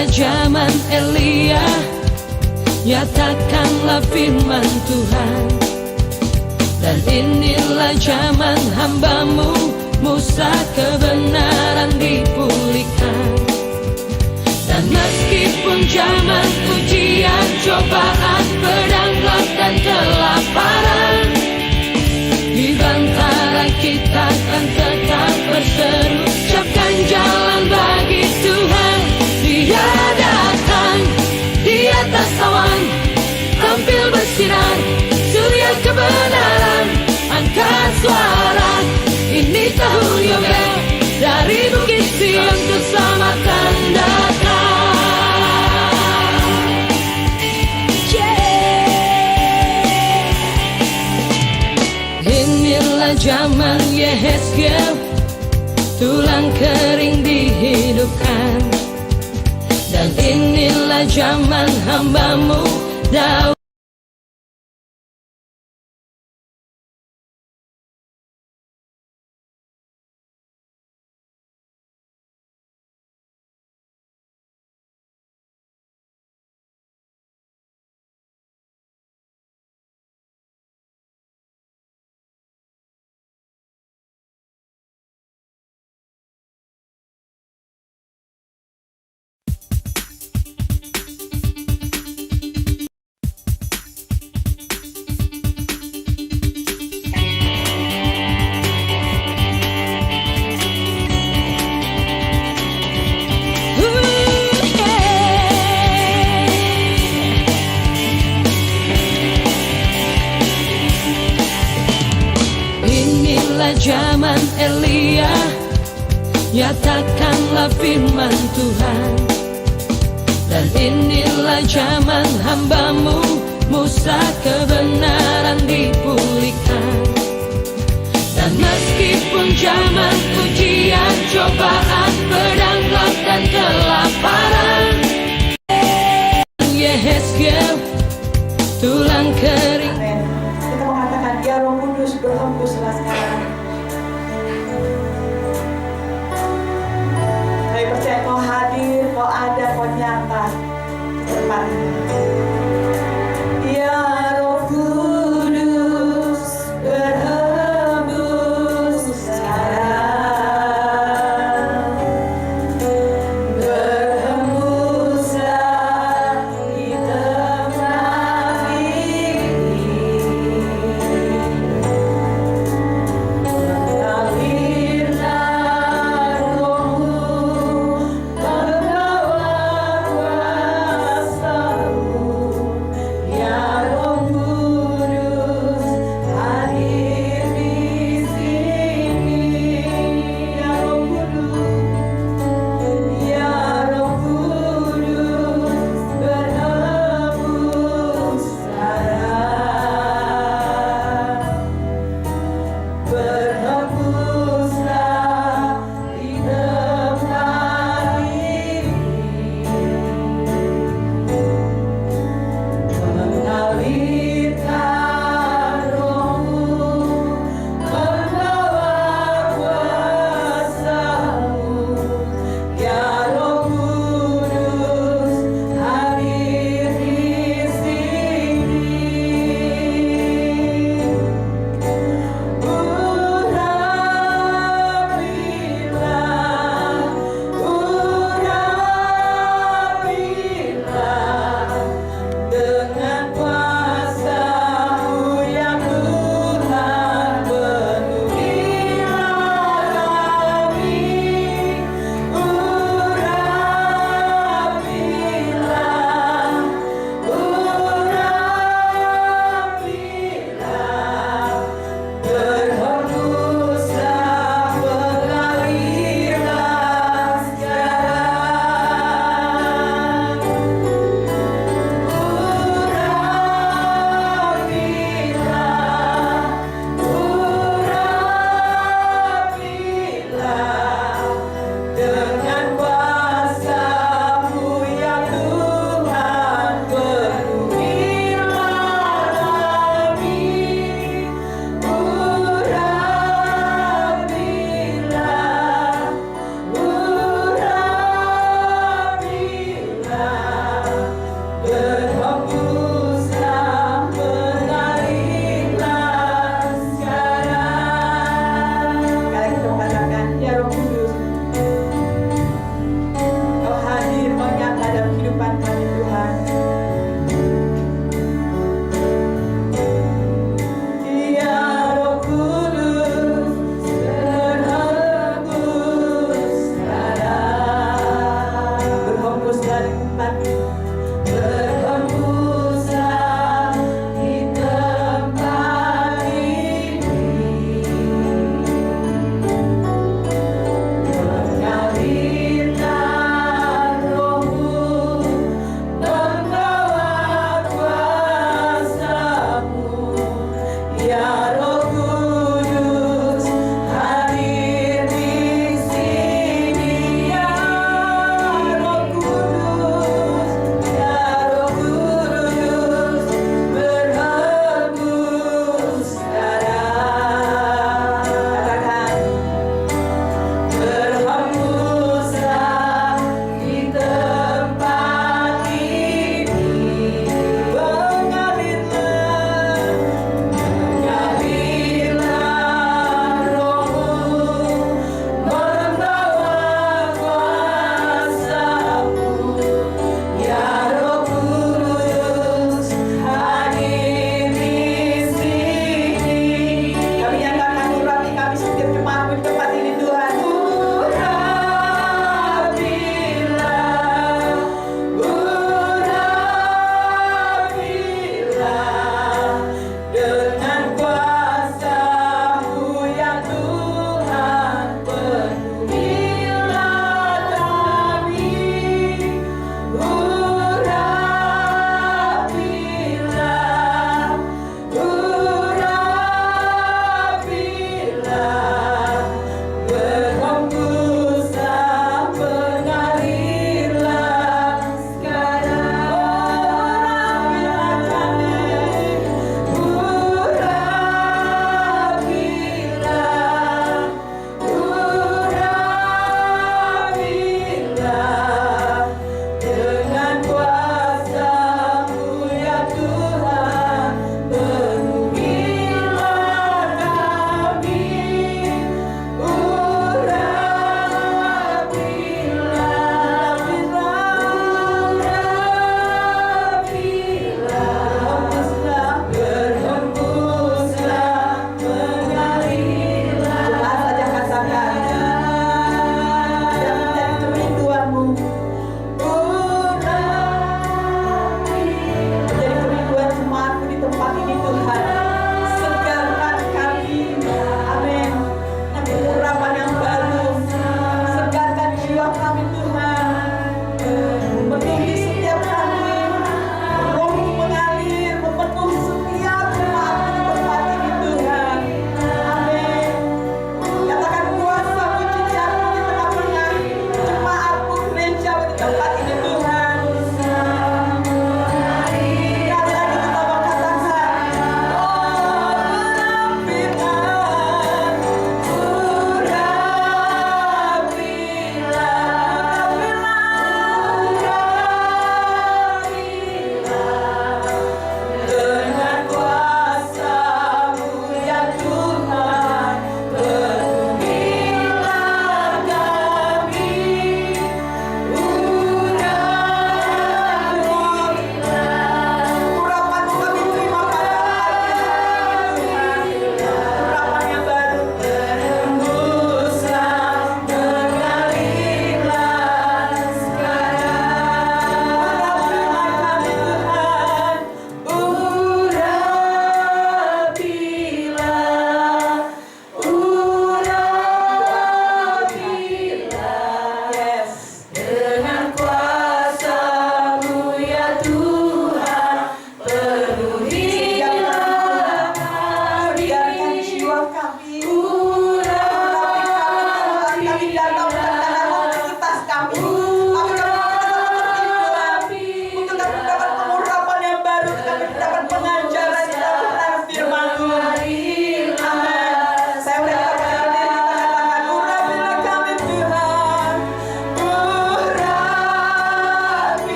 inilah zaman Elia, nyatakanlah firman Tuhan. Dan inilah zaman hamba-Mu Musa, kebenaran dipulihkan. Dan meskipun zaman ujian, cobaan, pedang, gelap dan kelaparan, di antara kita kan tetap berseru, siapkan jalan bagi Tuhan. Dia datang di atas awan, tampil bersinar, surya kebenaran. Angkat suara, ini tahun Yobel, dari Bukit Sion keselamatan datang. Inilah zaman Yehezkiel, tulang kering dihidupkan. Dan inilah zaman hamba-Mu Daud. Zaman Elia, nyatakanlah firman Tuhan. Dan inilah zaman hamba-Mu Musa, kebenaran dipulihkan. Dan meskipun zaman ujian, cobaan, pedang, gelap dan kelaparan, Yehezkiel, tulang kering. Kita mengatakan, ya Roh Kudus berhembuslah sekarang. Kami percaya Kau hadir, Kau ada, Kau nyata di depan. Ya Roh Kudus berhembus sekarang.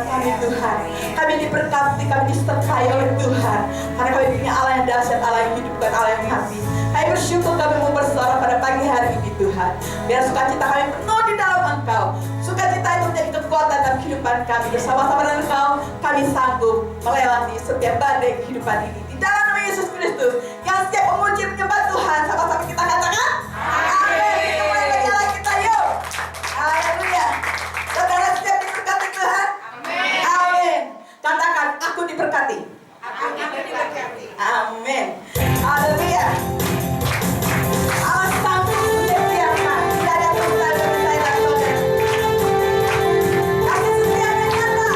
kami Tuhan. Kami diberkati, kami disertai oleh Tuhan. Karena kami punya Allah yang dahsyat, Allah yang hidup, bukan Allah yang mati. Kami bersyukur kami mau bersuara pada pagi hari ini Tuhan. Biar sukacita kami penuh di dalam Engkau. Sukacita itu menjadi kekuatan dalam kehidupan kami. Bersama-sama dengan Engkau, kami sanggup melewati setiap badai kehidupan ini. Di dalam nama Yesus Kristus, yang setiap memuji menyembah Tuhan, sama-sama kita katakan, amin. Kita mulai berjalan kita yuk. Haleluya. Saudara siap diberkati Tuhan? Amin. Amin. Katakan, aku diberkati. Aku diberkati. Amin. Haleluya. Allah sanggup menyediakan. Tidak ada persoalan bagi saya dan saudara. Kasih setianya nyata.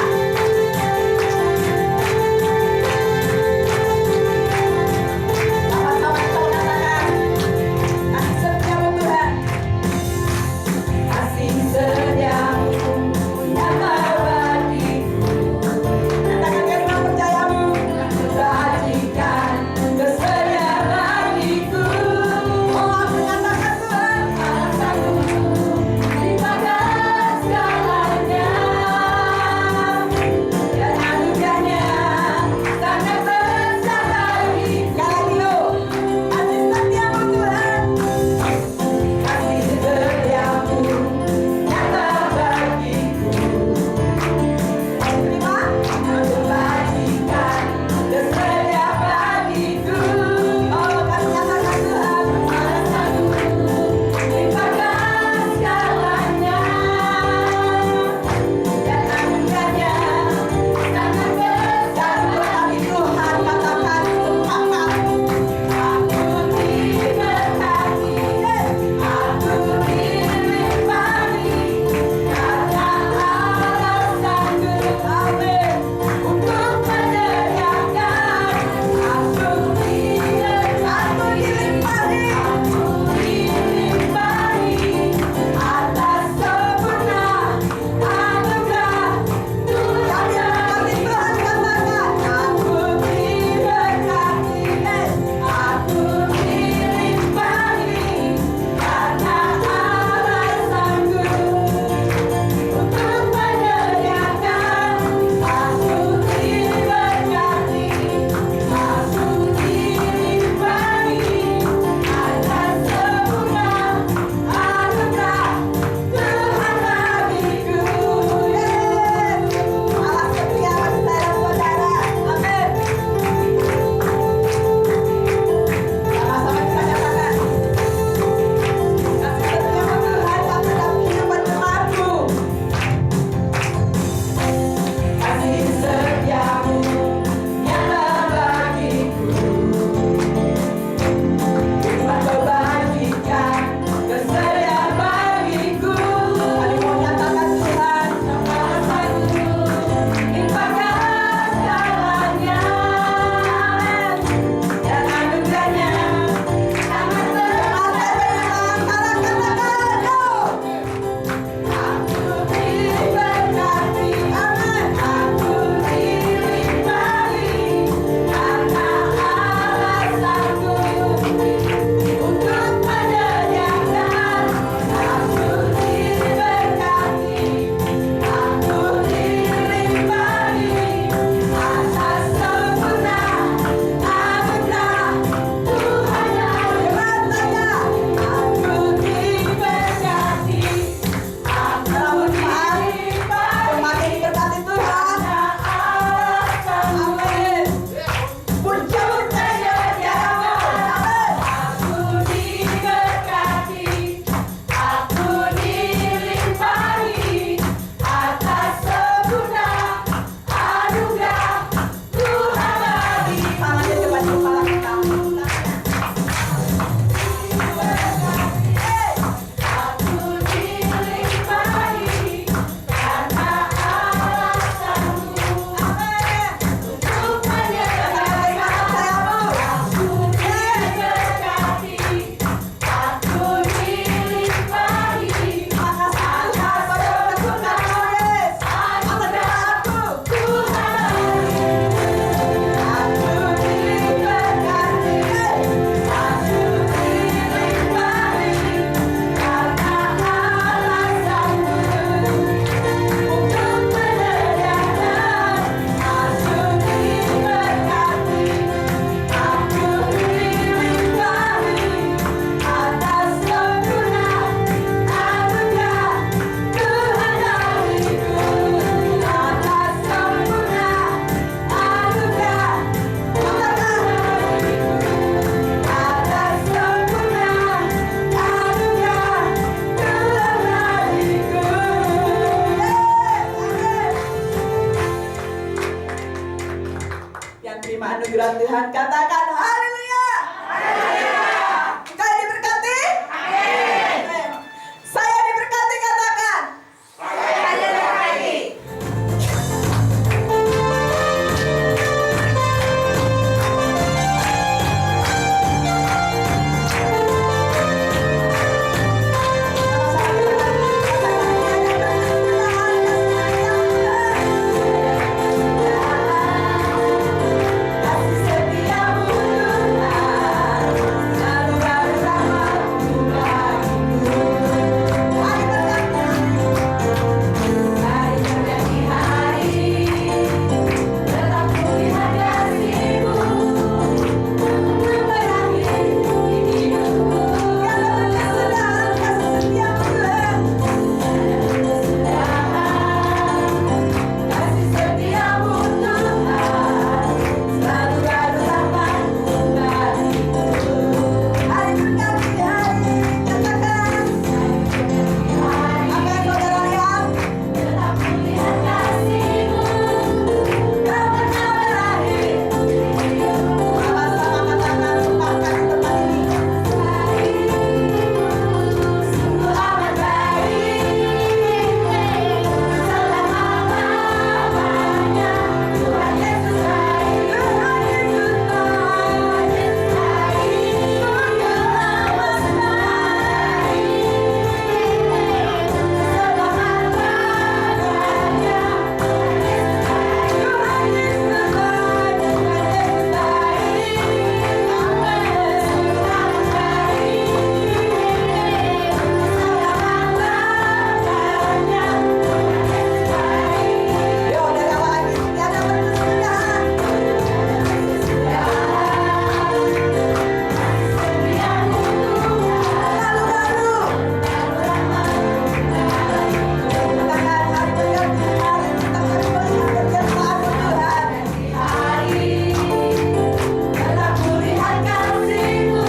Sama-sama kita katakan, kasih setia buat Tuhan. Kasih setiamu nyata bagiku, Katakan firman percayamu. bagikan kesetiaan menerima anugerah Tuhan. Katakan haleluya. Kita diberkati. Amin. Saya diberkati, katakan. Saya diberkati. Kasih setiamu Tuhan, selalu baru rahmat-Mu bagiku. Hari berganti hari, tetap kulihat kasih-Mu, tak berakhir di hidupku. Kasih setiamu Tuhan, kasih setiamu Tuhan, selalu baru rahmat-Mu bagiku. Hari berganti hari, katakan. Apa yang saudara lihat? Tetap kulihat kasih-Mu, tak pernah berakhir di hidupku. Sama-sama katakan, sumpahkan di tempat ini. Sungguh amat baik, selama-lamanya Tuhan Yesus baik. Tuhan Yesus baik, sungguh amat baik. Selama-lamanya Tuhan Yesus baik. Tuhan Yesus baik, Tuhan Yesus baik. Amin. Sungguh amat baik. Selama-lamanya Tuhan Yesus baik. Yo, dari awal lagi, tiada berkesudahan. Setiamu Tuhan, lalu baru. Katakan hari berganti hari, kita akan melihat kebiasaan-Mu Tuhan. Hari tetap kulihat kasih-Mu,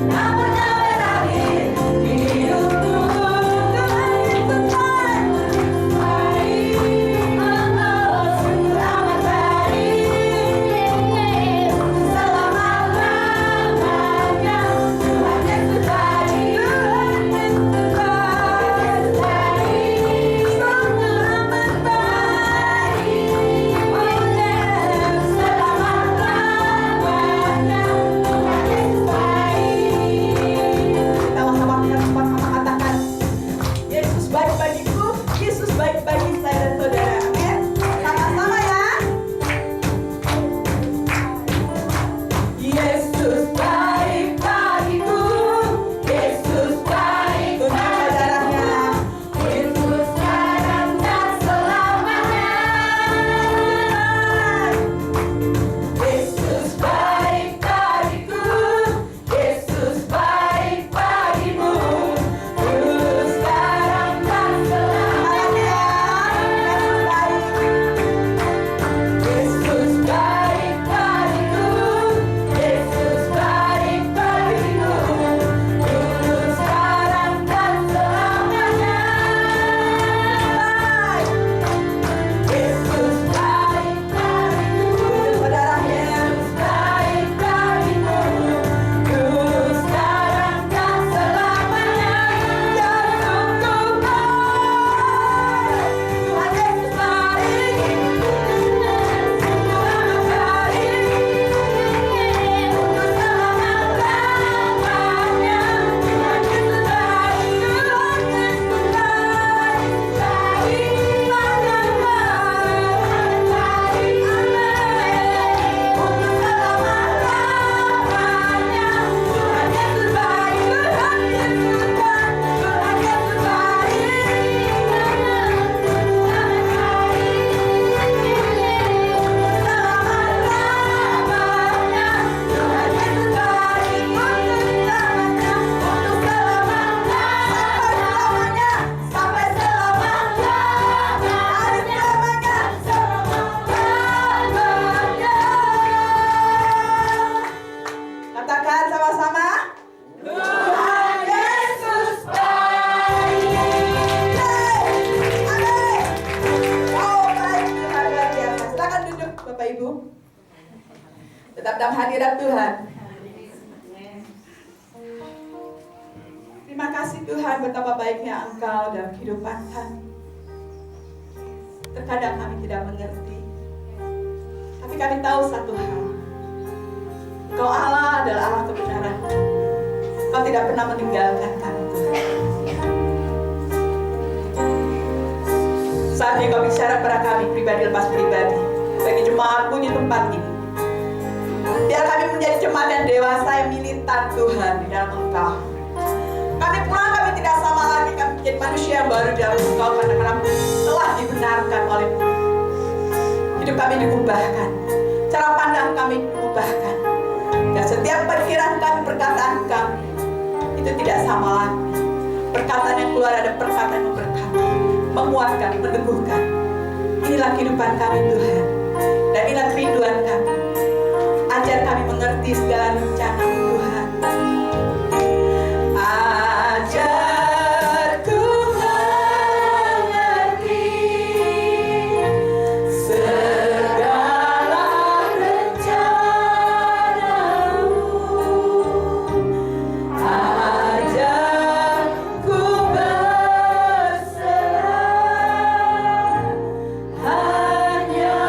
tak pernah berakhir di hidupku. Tuhan Yesus baik, sungguh amat baik. Selama-lamanya Tuhan Yesus baik. Tuhan Yesus baik, sungguh amat baik. Selama-lamanya Tuhan Yesus baik. Sama-sama kita sama-sama katakan, Yesus baik bagiku, Yesus baik bagi saya dan saudara. Amin. Sama-sama ya. Yesus baik bagiku, Yesus baik bagi saudaranya. Yesus sekarang dan selamanya. Yesus baik bagiku, Yesus baik bagimu, dulu sekarang dan selamanya. Yesus baik bagiku, Yesus baik bagimu, dulu sekarang dan selamanya. Yesus baik bagiku, saudaranya. Yesus baik bagimu, dulu sekarang dan selamanya. Ya sungguh baik, Tuhan Yesus baik, sungguh amat baik, untuk selama-lamanya. Tuhan Yesus baik, Tuhan Yesus baik, sangat baik, amin. Untuk selama-lamanya Tuhan Yesus baik, Tuhan Yesus baik, Tuhan Yesus sampai selamanya. Katakan sama-sama, Tuhan Yesus baik. Amin. Oh baik, Tuhan luar biasa. Silakan duduk Bapak Ibu. Tetap dalam hadirat Tuhan. Terima kasih Tuhan, betapa baiknya Engkau dalam kehidupan kami. Terkadang kami tidak mengerti, tapi kami tahu satu hal. Engkau Allah adalah Allah kebenaran. Engkau tidak pernah meninggalkan kami, Tuhan. Saat ini Kau bicara pada kami pribadi lepas pribadi, bagi jemaat-Mu di tempat ini. Biar kami menjadi jemaat yang dewasa, yang militan Tuhan di dalam Engkau. Kami pulang, kami tidak sama lagi, kami menjadi manusia yang baru di dalam Engkau, karena kami telah dibenarkan oleh-Mu. Hidup kami diubahkan, cara pandang kami diubahkan, dan setiap pikiran kami, perkataan kami itu tidak sama lagi. Perkataan yang keluar ada perkataan yang memberkati, menguatkan, meneguhkan. Inilah kehidupan kami Tuhan, dan inilah kerinduan kami. Ajar kami mengerti segala rencana Tuhan. Ajar ku mengerti segala rencana-Mu. Ajar ku berserah hanya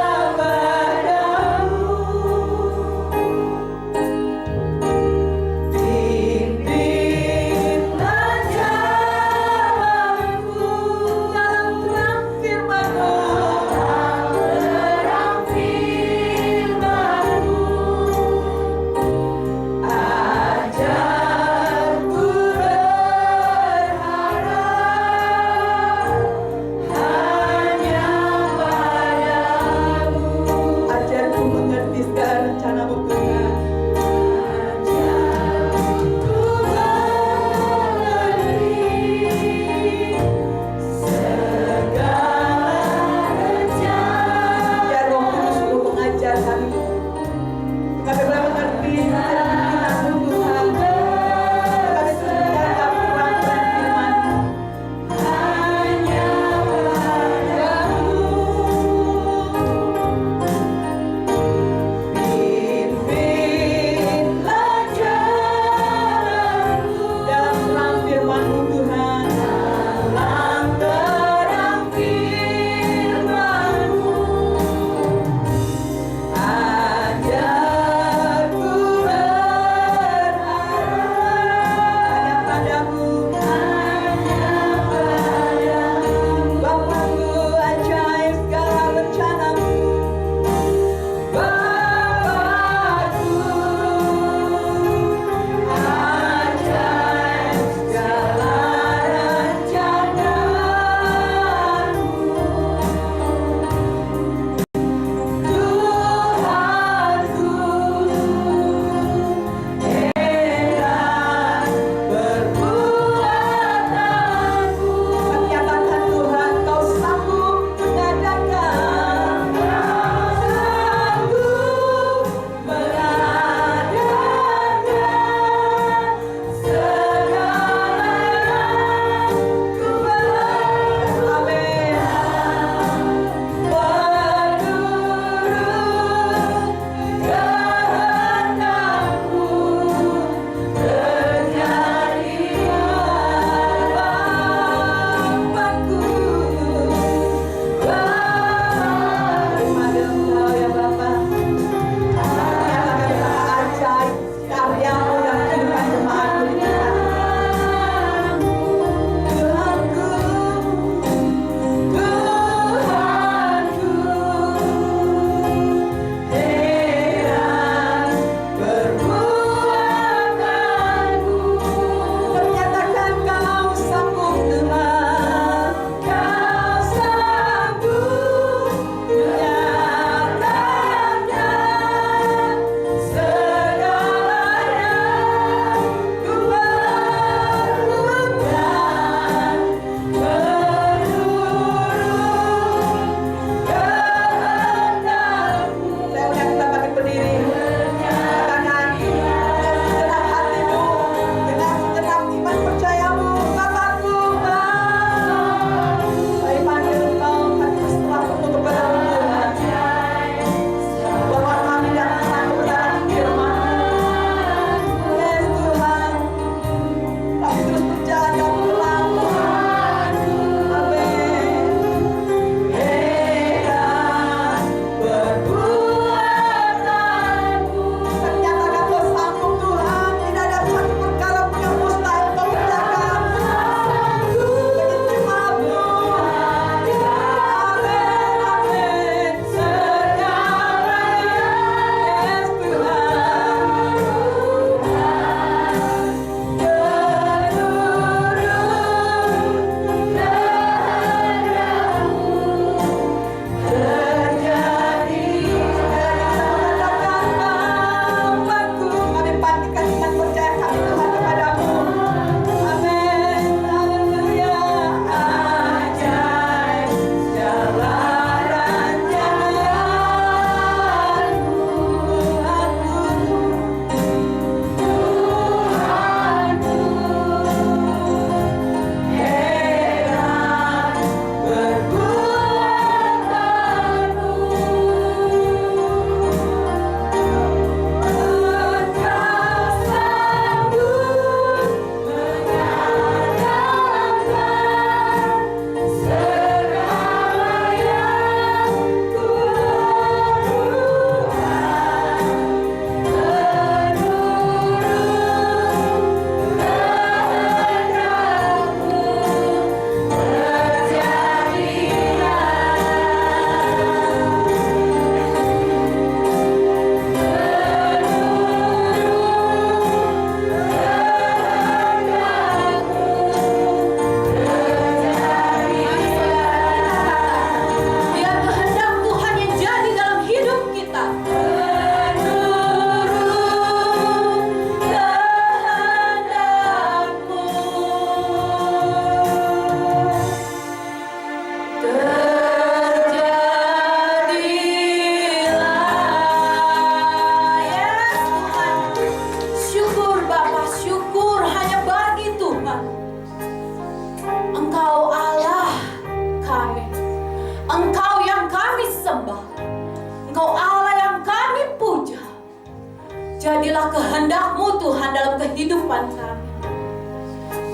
Jadilah kehendak-Mu Tuhan dalam kehidupan kami.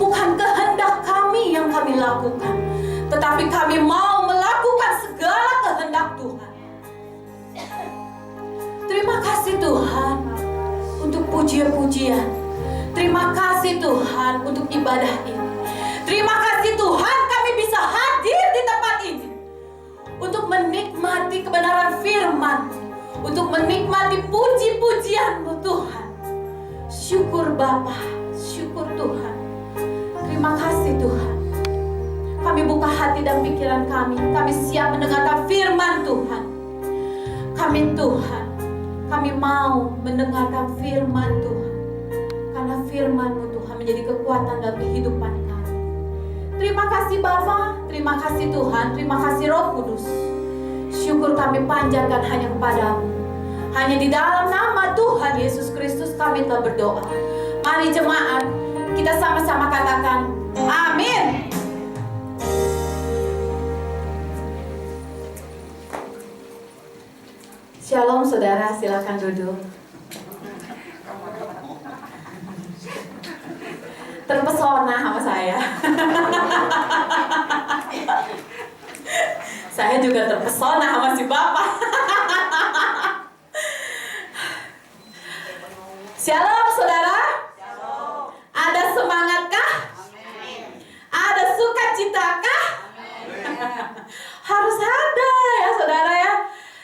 Bukan kehendak kami yang kami lakukan, tetapi kami mau melakukan segala kehendak Tuhan. Terima kasih Tuhan untuk pujian-pujian. Terima kasih Tuhan untuk ibadah ini. Terima kasih Tuhan kami bisa hadir di tempat ini untuk menikmati kebenaran firman, untuk menikmati puji-pujian-Mu Tuhan. Syukur Bapa, syukur Tuhan. Terima kasih Tuhan. Kami buka hati dan pikiran kami. Kami siap mendengarkan firman Tuhan. Kami mau mendengarkan firman Tuhan. Karena firman-Mu Tuhan menjadi kekuatan dalam kehidupan kami. Terima kasih Bapa, terima kasih Tuhan, terima kasih Roh Kudus. Syukur kami panjatkan hanya kepada-Mu. Hanya di dalam nama Tuhan Yesus Kristus kami telah berdoa. Mari jemaat, kita sama-sama katakan amin. Shalom saudara, silakan duduk. Terpesona sama saya. Saya juga terpesona sama si Bapak. Shalom saudara. Shalom. Ada semangatkah? Amin. Ada sukacitakah? Harus ada ya saudara ya.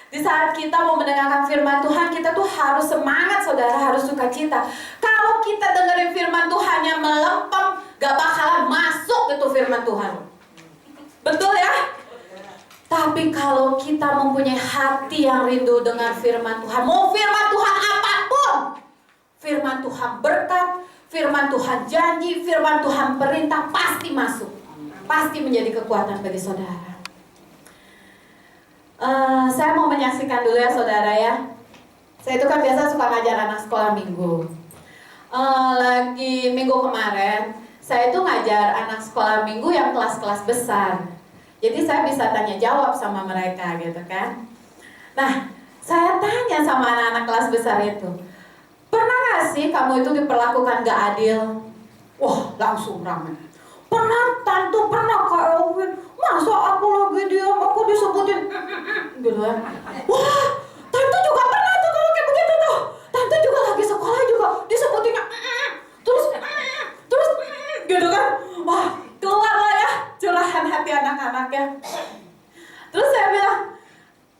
Di saat kita mau mendengarkan firman Tuhan, kita tuh harus semangat saudara, harus sukacita. Kalau kita dengerin firman Tuhan yang melempem, gak bakalan masuk itu firman Tuhan. Betul ya? Tapi kalau kita mempunyai hati yang rindu dengan firman Tuhan, mau firman Tuhan apapun, firman Tuhan berkat, firman Tuhan janji, firman Tuhan perintah, pasti masuk. Pasti menjadi kekuatan bagi saudara. Saya mau menyaksikan dulu ya saudara ya. Saya itu kan biasa suka ngajar anak sekolah minggu. Lagi minggu kemarin, saya itu ngajar anak sekolah minggu yang kelas-kelas besar. Jadi saya bisa tanya jawab sama mereka gitu kan. Nah, saya tanya sama anak-anak kelas besar itu, pernah gak sih kamu itu diperlakukan gak adil? Wah, langsung ramai. Pernah, Tante, pernah Kak Elvin. Masa aku lagi diam, aku disebutin gitu kan. Wah, Tante juga pernah tuh kalau kayak begitu tuh. Tante juga lagi sekolah juga disebutinnya terus gitu kan. Wah, keluar lah ya curahan hati anak-anak ya. Terus saya bilang,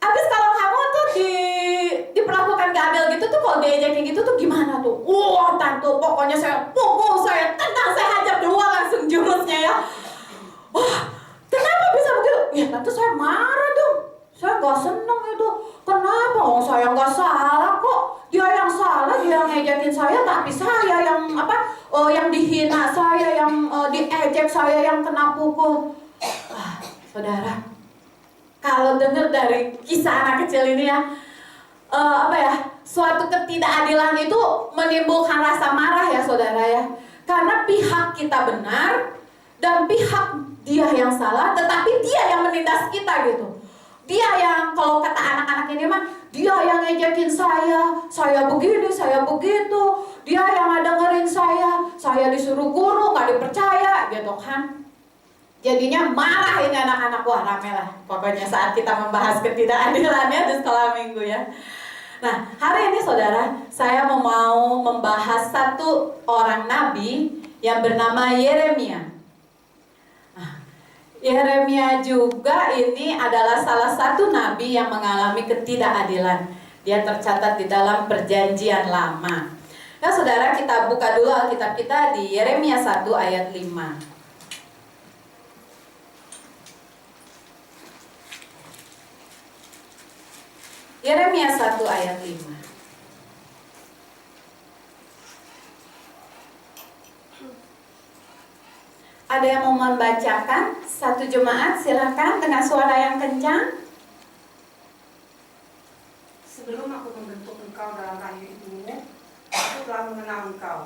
abis kalau kamu tuh diperlakukan gak adil gitu tuh, kalau diajakin gitu tuh gimana tuh? Wah, Tante, pokoknya saya pukul, saya tendang, saya hajar keluar langsung jurusnya ya. Wah, kenapa bisa begitu? Ya Tante, saya marah dong. Saya gak seneng itu. Kenapa? Oh, saya gak salah kok. Dia yang salah, dia yang ngejekin saya, tapi saya yang yang dihina, saya yang diejek, saya yang kena pukul. Wah, saudara, kalau dengar dari kisah anak kecil ini ya, suatu ketidakadilan itu menimbulkan rasa marah ya saudara ya. Karena pihak kita benar dan pihak dia yang salah, tetapi dia yang menindas kita gitu. Dia yang, kalau kata anak-anak ini mah, dia yang ngejekin saya begini, saya begitu. Dia yang dengerin saya disuruh guru, gak dipercaya gitu kan. Jadinya marah ini anak-anak, wah rame lah. Pokoknya saat kita membahas ketidakadilannya di sekolah minggu ya. Nah, hari ini saudara, saya mau membahas satu orang nabi yang bernama Yeremia. Yeremia juga ini adalah salah satu nabi yang mengalami ketidakadilan. Dia tercatat di dalam Perjanjian Lama. Nah, saudara, kita buka dulu Alkitab kita di Yeremia 1 ayat 5. Yeremia 1 ayat 5. Ada yang mau membacakan? Satu jemaat silakan dengan suara yang kencang. Sebelum aku membentuk engkau dalam rahim ibumu, aku telah mengenal engkau.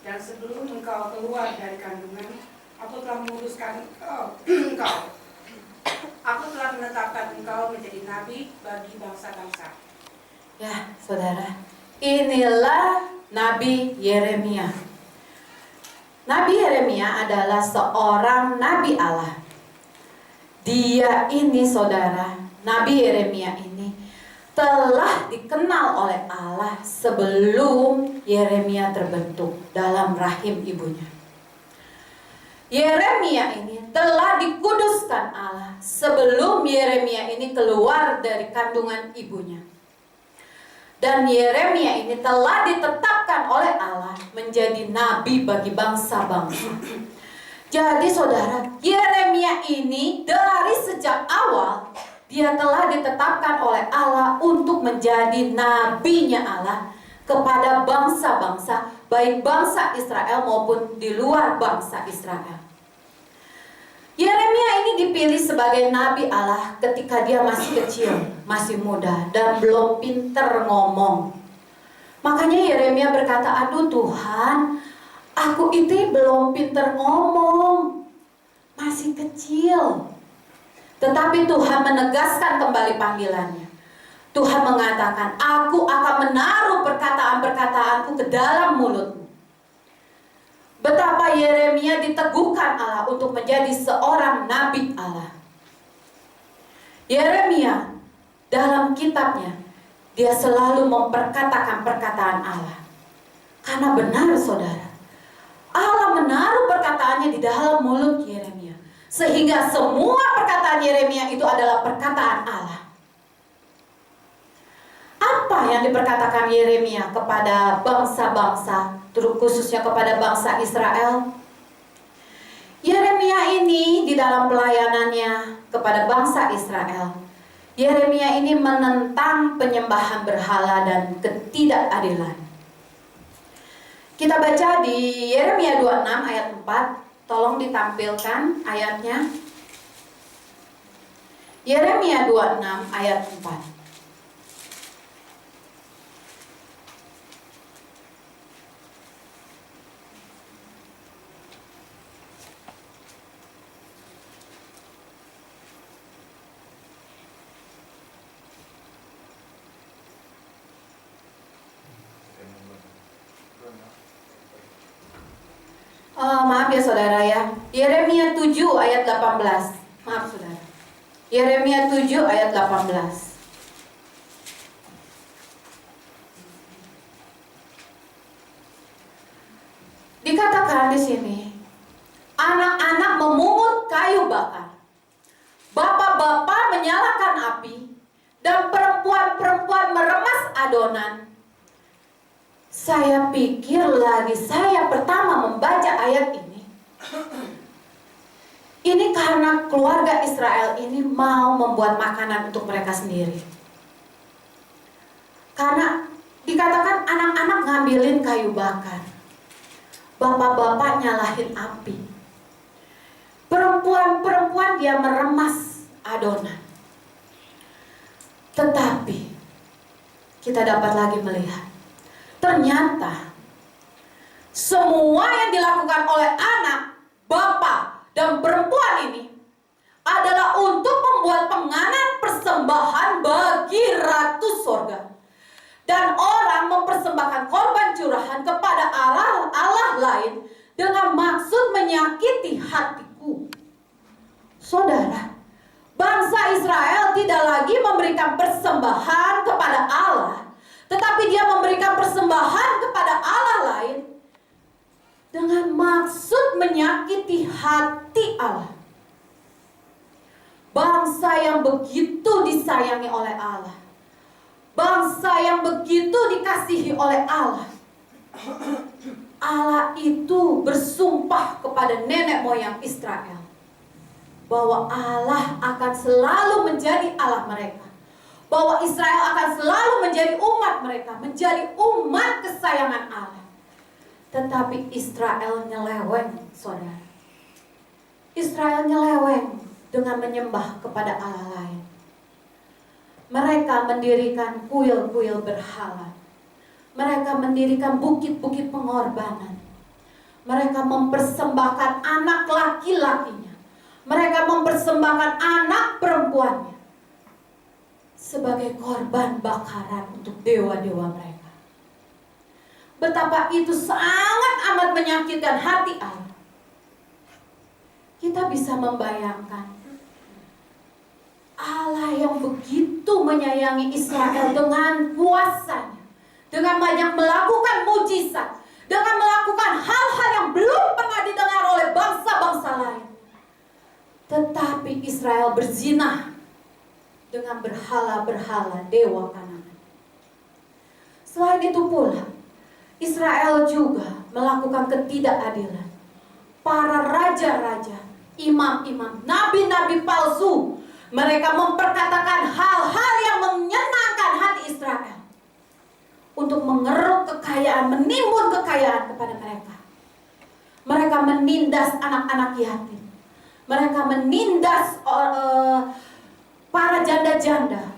Dan sebelum engkau keluar dari kandungan, aku telah memutuskan engkau. Aku telah menetapkan engkau menjadi nabi bagi bangsa-bangsa. Ya, saudara, Inilah Nabi Yeremia. Nabi Yeremia adalah seorang nabi Allah. Dia ini saudara, Nabi Yeremia ini telah dikenal oleh Allah sebelum Yeremia terbentuk dalam rahim ibunya. Yeremia ini telah dikuduskan Allah sebelum Yeremia ini keluar dari kandungan ibunya. Dan Yeremia ini telah ditetapkan oleh Allah menjadi nabi bagi bangsa-bangsa. Jadi saudara, Yeremia ini dari sejak awal dia telah ditetapkan oleh Allah untuk menjadi nabinya Allah kepada bangsa-bangsa, baik bangsa Israel maupun di luar bangsa Israel. Yeremia ini dipilih sebagai nabi Allah ketika dia masih kecil, masih muda, dan belum pinter ngomong. Makanya Yeremia berkata, aduh Tuhan, aku itu belum pinter ngomong, masih kecil. Tetapi Tuhan menegaskan kembali panggilannya. Tuhan mengatakan, aku akan menaruh perkataan-perkataanku ke dalam mulutmu. Betapa Yeremia diteguhkan Allah untuk menjadi seorang nabi Allah. Yeremia dalam kitabnya, dia selalu memperkatakan perkataan Allah. Karena benar saudara, Allah menaruh perkataannya di dalam mulut Yeremia. Sehingga semua perkataan Yeremia itu adalah perkataan Allah. Apa yang diperkatakan Yeremia kepada bangsa-bangsa, khususnya kepada bangsa Israel? Yeremia ini di dalam pelayanannya kepada bangsa Israel, Yeremia ini menentang penyembahan berhala dan ketidakadilan. Kita baca di Yeremia 26 ayat 4, tolong ditampilkan ayatnya. Yeremia 26 ayat 4. Maaf ya saudara ya. Yeremia 7 ayat 18. Maaf saudara. Yeremia 7 ayat 18. Dikatakan di sini, anak-anak memungut kayu bakar, bapak-bapak menyalakan api, dan perempuan-perempuan meremas adonan. Saya pikir lagi saya pertama membaca ayat ini. Ini karena keluarga Israel ini mau membuat makanan untuk mereka sendiri. Karena dikatakan anak-anak ngambilin kayu bakar, bapak-bapak nyalahin api, perempuan-perempuan dia meremas adonan. Tetapi kita dapat lagi melihat, ternyata semua yang dilakukan oleh anak, bapak, dan perempuan ini adalah untuk membuat penganan persembahan bagi Ratu Sorga. Dan orang mempersembahkan korban curahan kepada Allah lain dengan maksud menyakiti hatiku. Saudara, bangsa Israel tidak lagi memberikan persembahan kepada Allah, tetapi dia memberikan persembahan kepada Allah lain dengan maksud menyakiti hati Allah. Bangsa yang begitu disayangi oleh Allah, bangsa yang begitu dikasihi oleh Allah. Allah itu bersumpah kepada nenek moyang Israel bahwa Allah akan selalu menjadi Allah mereka, bahwa Israel akan selalu menjadi umat mereka, menjadi umat kesayangan Allah. Tetapi Israel nyeleweng, saudara. Israel nyeleweng dengan menyembah kepada Allah lain. Mereka mendirikan kuil-kuil berhala. Mereka mendirikan bukit-bukit pengorbanan. Mereka mempersembahkan anak laki-lakinya. Mereka mempersembahkan anak perempuannya sebagai korban bakaran untuk dewa-dewa mereka. betapa itu sangat amat menyakitkan hati Allah. Kita bisa membayangkan Allah yang begitu menyayangi Israel dengan kuasanya, dengan banyak melakukan mujizat, dengan melakukan hal-hal yang belum pernah didengar oleh bangsa-bangsa lain. Tetapi Israel berzina dengan berhala-berhala dewa Kanaan. Selain itu pula, Israel juga melakukan ketidakadilan. Para raja-raja, imam-imam, nabi-nabi palsu, mereka memperkatakan hal-hal yang menyenangkan hati Israel untuk mengeruk kekayaan, menimbun kekayaan kepada mereka. Mereka menindas anak-anak yatim. Mereka menindas para janda-janda.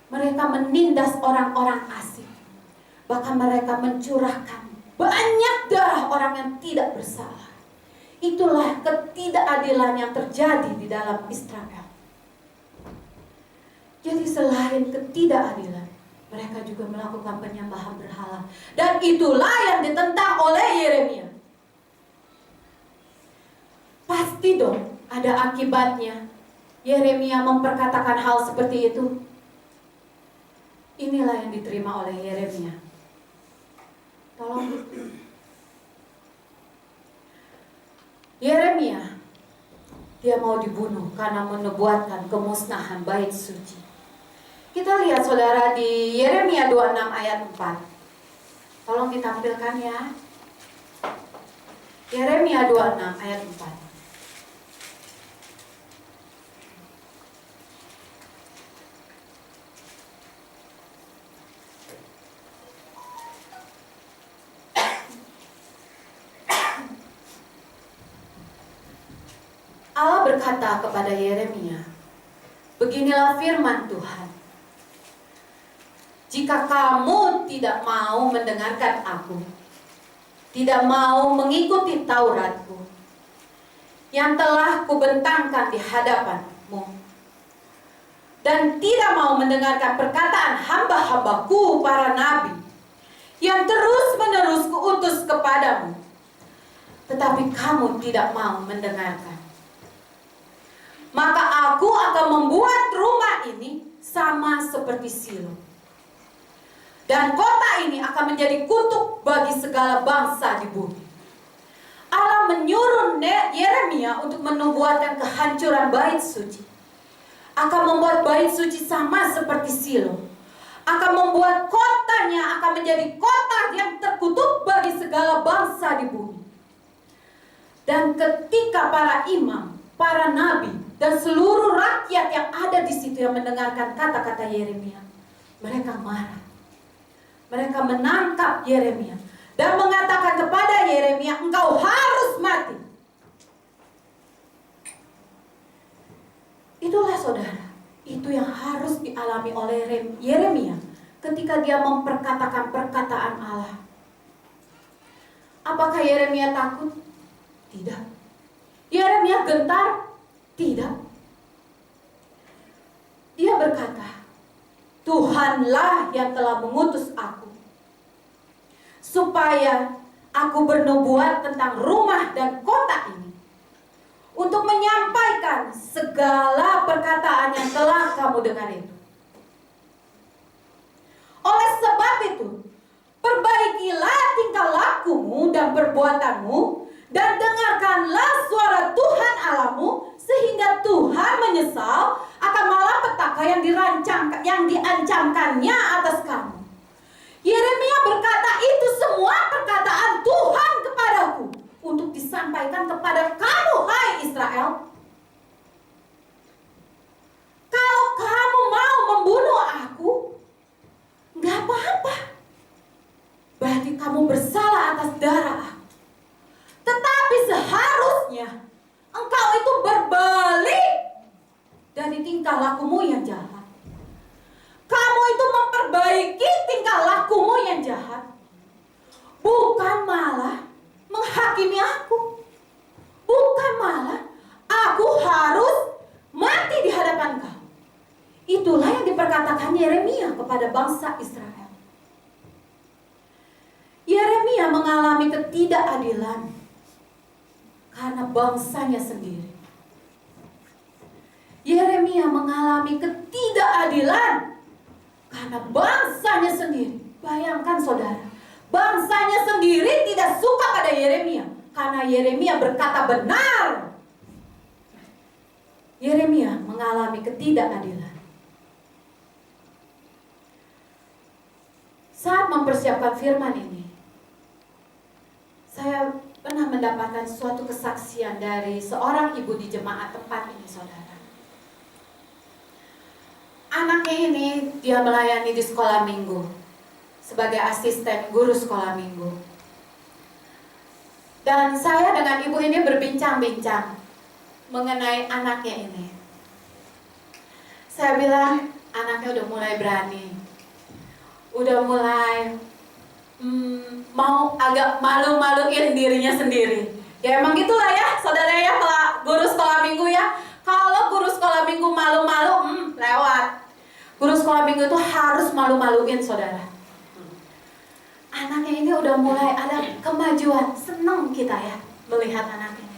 Mereka menindas orang-orang asing. Bahkan mereka mencurahkan banyak darah orang yang tidak bersalah. Itulah ketidakadilan yang terjadi di dalam Israel. Jadi selain ketidakadilan, mereka juga melakukan penyembahan berhala. Dan itulah yang ditentang oleh Yeremia. Pasti dong ada akibatnya Yeremia memperkatakan hal seperti itu. Inilah yang diterima oleh Yeremia. Tolong. Yeremia, dia mau dibunuh karena menubuatkan kemusnahan bait suci. Kita lihat saudara di Yeremia 26 ayat 4. Tolong ditampilkan ya. Yeremia 26 ayat 4. Allah berkata kepada Yeremia, beginilah firman Tuhan. Jika kamu tidak mau mendengarkan aku, tidak mau mengikuti Tauratku yang telah kubentangkan di hadapanmu, dan tidak mau mendengarkan perkataan hamba-hambaku para nabi yang terus-menerus kuutus kepadamu, tetapi kamu tidak mau mendengarkan, maka aku akan membuat rumah ini sama seperti Silo. Dan kota ini akan menjadi kutuk bagi segala bangsa di bumi. Allah menyuruh Yeremia untuk menubuatkan kehancuran bait suci. Akan membuat bait suci sama seperti Silo. Akan membuat kotanya akan menjadi kota yang terkutuk bagi segala bangsa di bumi. Dan ketika para imam, para nabi, dan seluruh rakyat yang ada di situ yang mendengarkan kata-kata Yeremia, mereka marah. Mereka menangkap Yeremia dan mengatakan kepada Yeremia, engkau harus mati. Itulah saudara, itu yang harus dialami oleh Yeremia ketika dia memperkatakan perkataan Allah. Apakah Yeremia takut? Tidak. Yeremia gentar? Tidak. Dia berkata, Tuhanlah yang telah mengutus aku supaya aku bernubuat tentang rumah dan kota ini, untuk menyampaikan segala perkataan yang telah kamu dengar itu. Oleh sebab itu, perbaikilah tingkah lakumu dan perbuatanmu, dan dengarkanlah suara Tuhan Allahmu, sehingga Tuhan menyesal akan malapetaka yang diancamkannya atas kamu. Yeremia berkata, itu semua perkataan Tuhan kepadaku untuk disampaikan kepada kamu, hai Israel. Kalau kamu mau membunuh aku, gak apa-apa. Berarti kamu bersalah atas darah aku. Tetapi seharusnya engkau itu berbalik dari tingkah lakumu yang jahat. Kamu itu memperbaiki tingkah lakumu yang jahat, bukan malah menghakimi aku. Bukan malah aku harus mati di hadapan kau. Itulah yang diperkatakan Yeremia kepada bangsa Israel. Yeremia ketidakadilan karena bangsanya sendiri. Yeremia mengalami ketidakadilan karena bangsanya sendiri. Bayangkan saudara, bangsanya sendiri tidak suka pada Yeremia karena Yeremia berkata benar. Yeremia mengalami ketidakadilan. Saat mempersiapkan firman ini, saya pernah mendapatkan suatu kesaksian dari seorang ibu di jemaat tempat ini, saudara. Anaknya ini dia melayani di sekolah minggu sebagai asisten guru sekolah minggu. Dan saya dengan ibu ini berbincang-bincang mengenai anaknya ini. Saya bilang, anaknya udah mulai berani, udah mulai mau agak malu-maluin dirinya sendiri. Ya emang gitulah ya, saudara ya, kalau guru sekolah minggu ya. Kalau guru sekolah minggu malu-malu, lewat. Guru sekolah minggu itu harus malu-maluin, saudara. Anaknya ini udah mulai ada kemajuan, senang kita ya melihat anak ini.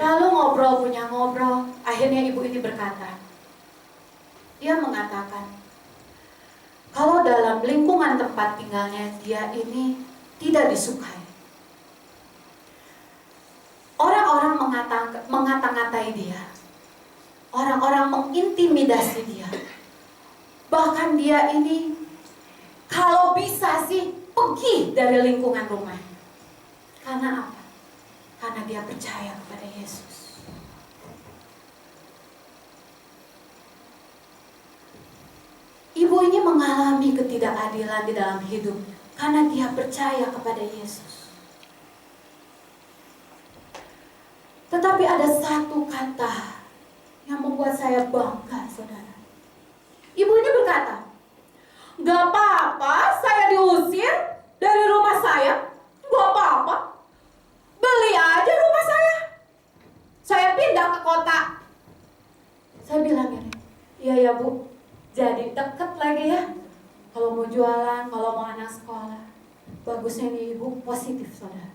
Lalu ngobrol punya ngobrol, akhirnya ibu ini berkata, dia mengatakan, kalau dalam lingkungan tempat tinggalnya dia ini tidak disukai. Orang-orang mengata-ngatai dia. Orang-orang mengintimidasi dia. Bahkan dia ini kalau bisa sih pergi dari lingkungan rumah. Karena apa? Karena dia percaya kepada Yesus. Ibu ini mengalami ketidakadilan di dalam hidupnya karena dia percaya kepada Yesus. Tetapi ada satu kata yang membuat saya bangga, saudara. Ibu ini berkata, gak apa-apa saya diusir dari rumah saya, gak apa-apa. Beli aja rumah saya. Saya pindah ke kota. Saya bilang gini, iya ya bu, jadi deket lagi ya. Kalau mau jualan, kalau mau anak sekolah. Bagusnya nih ibu positif, saudara.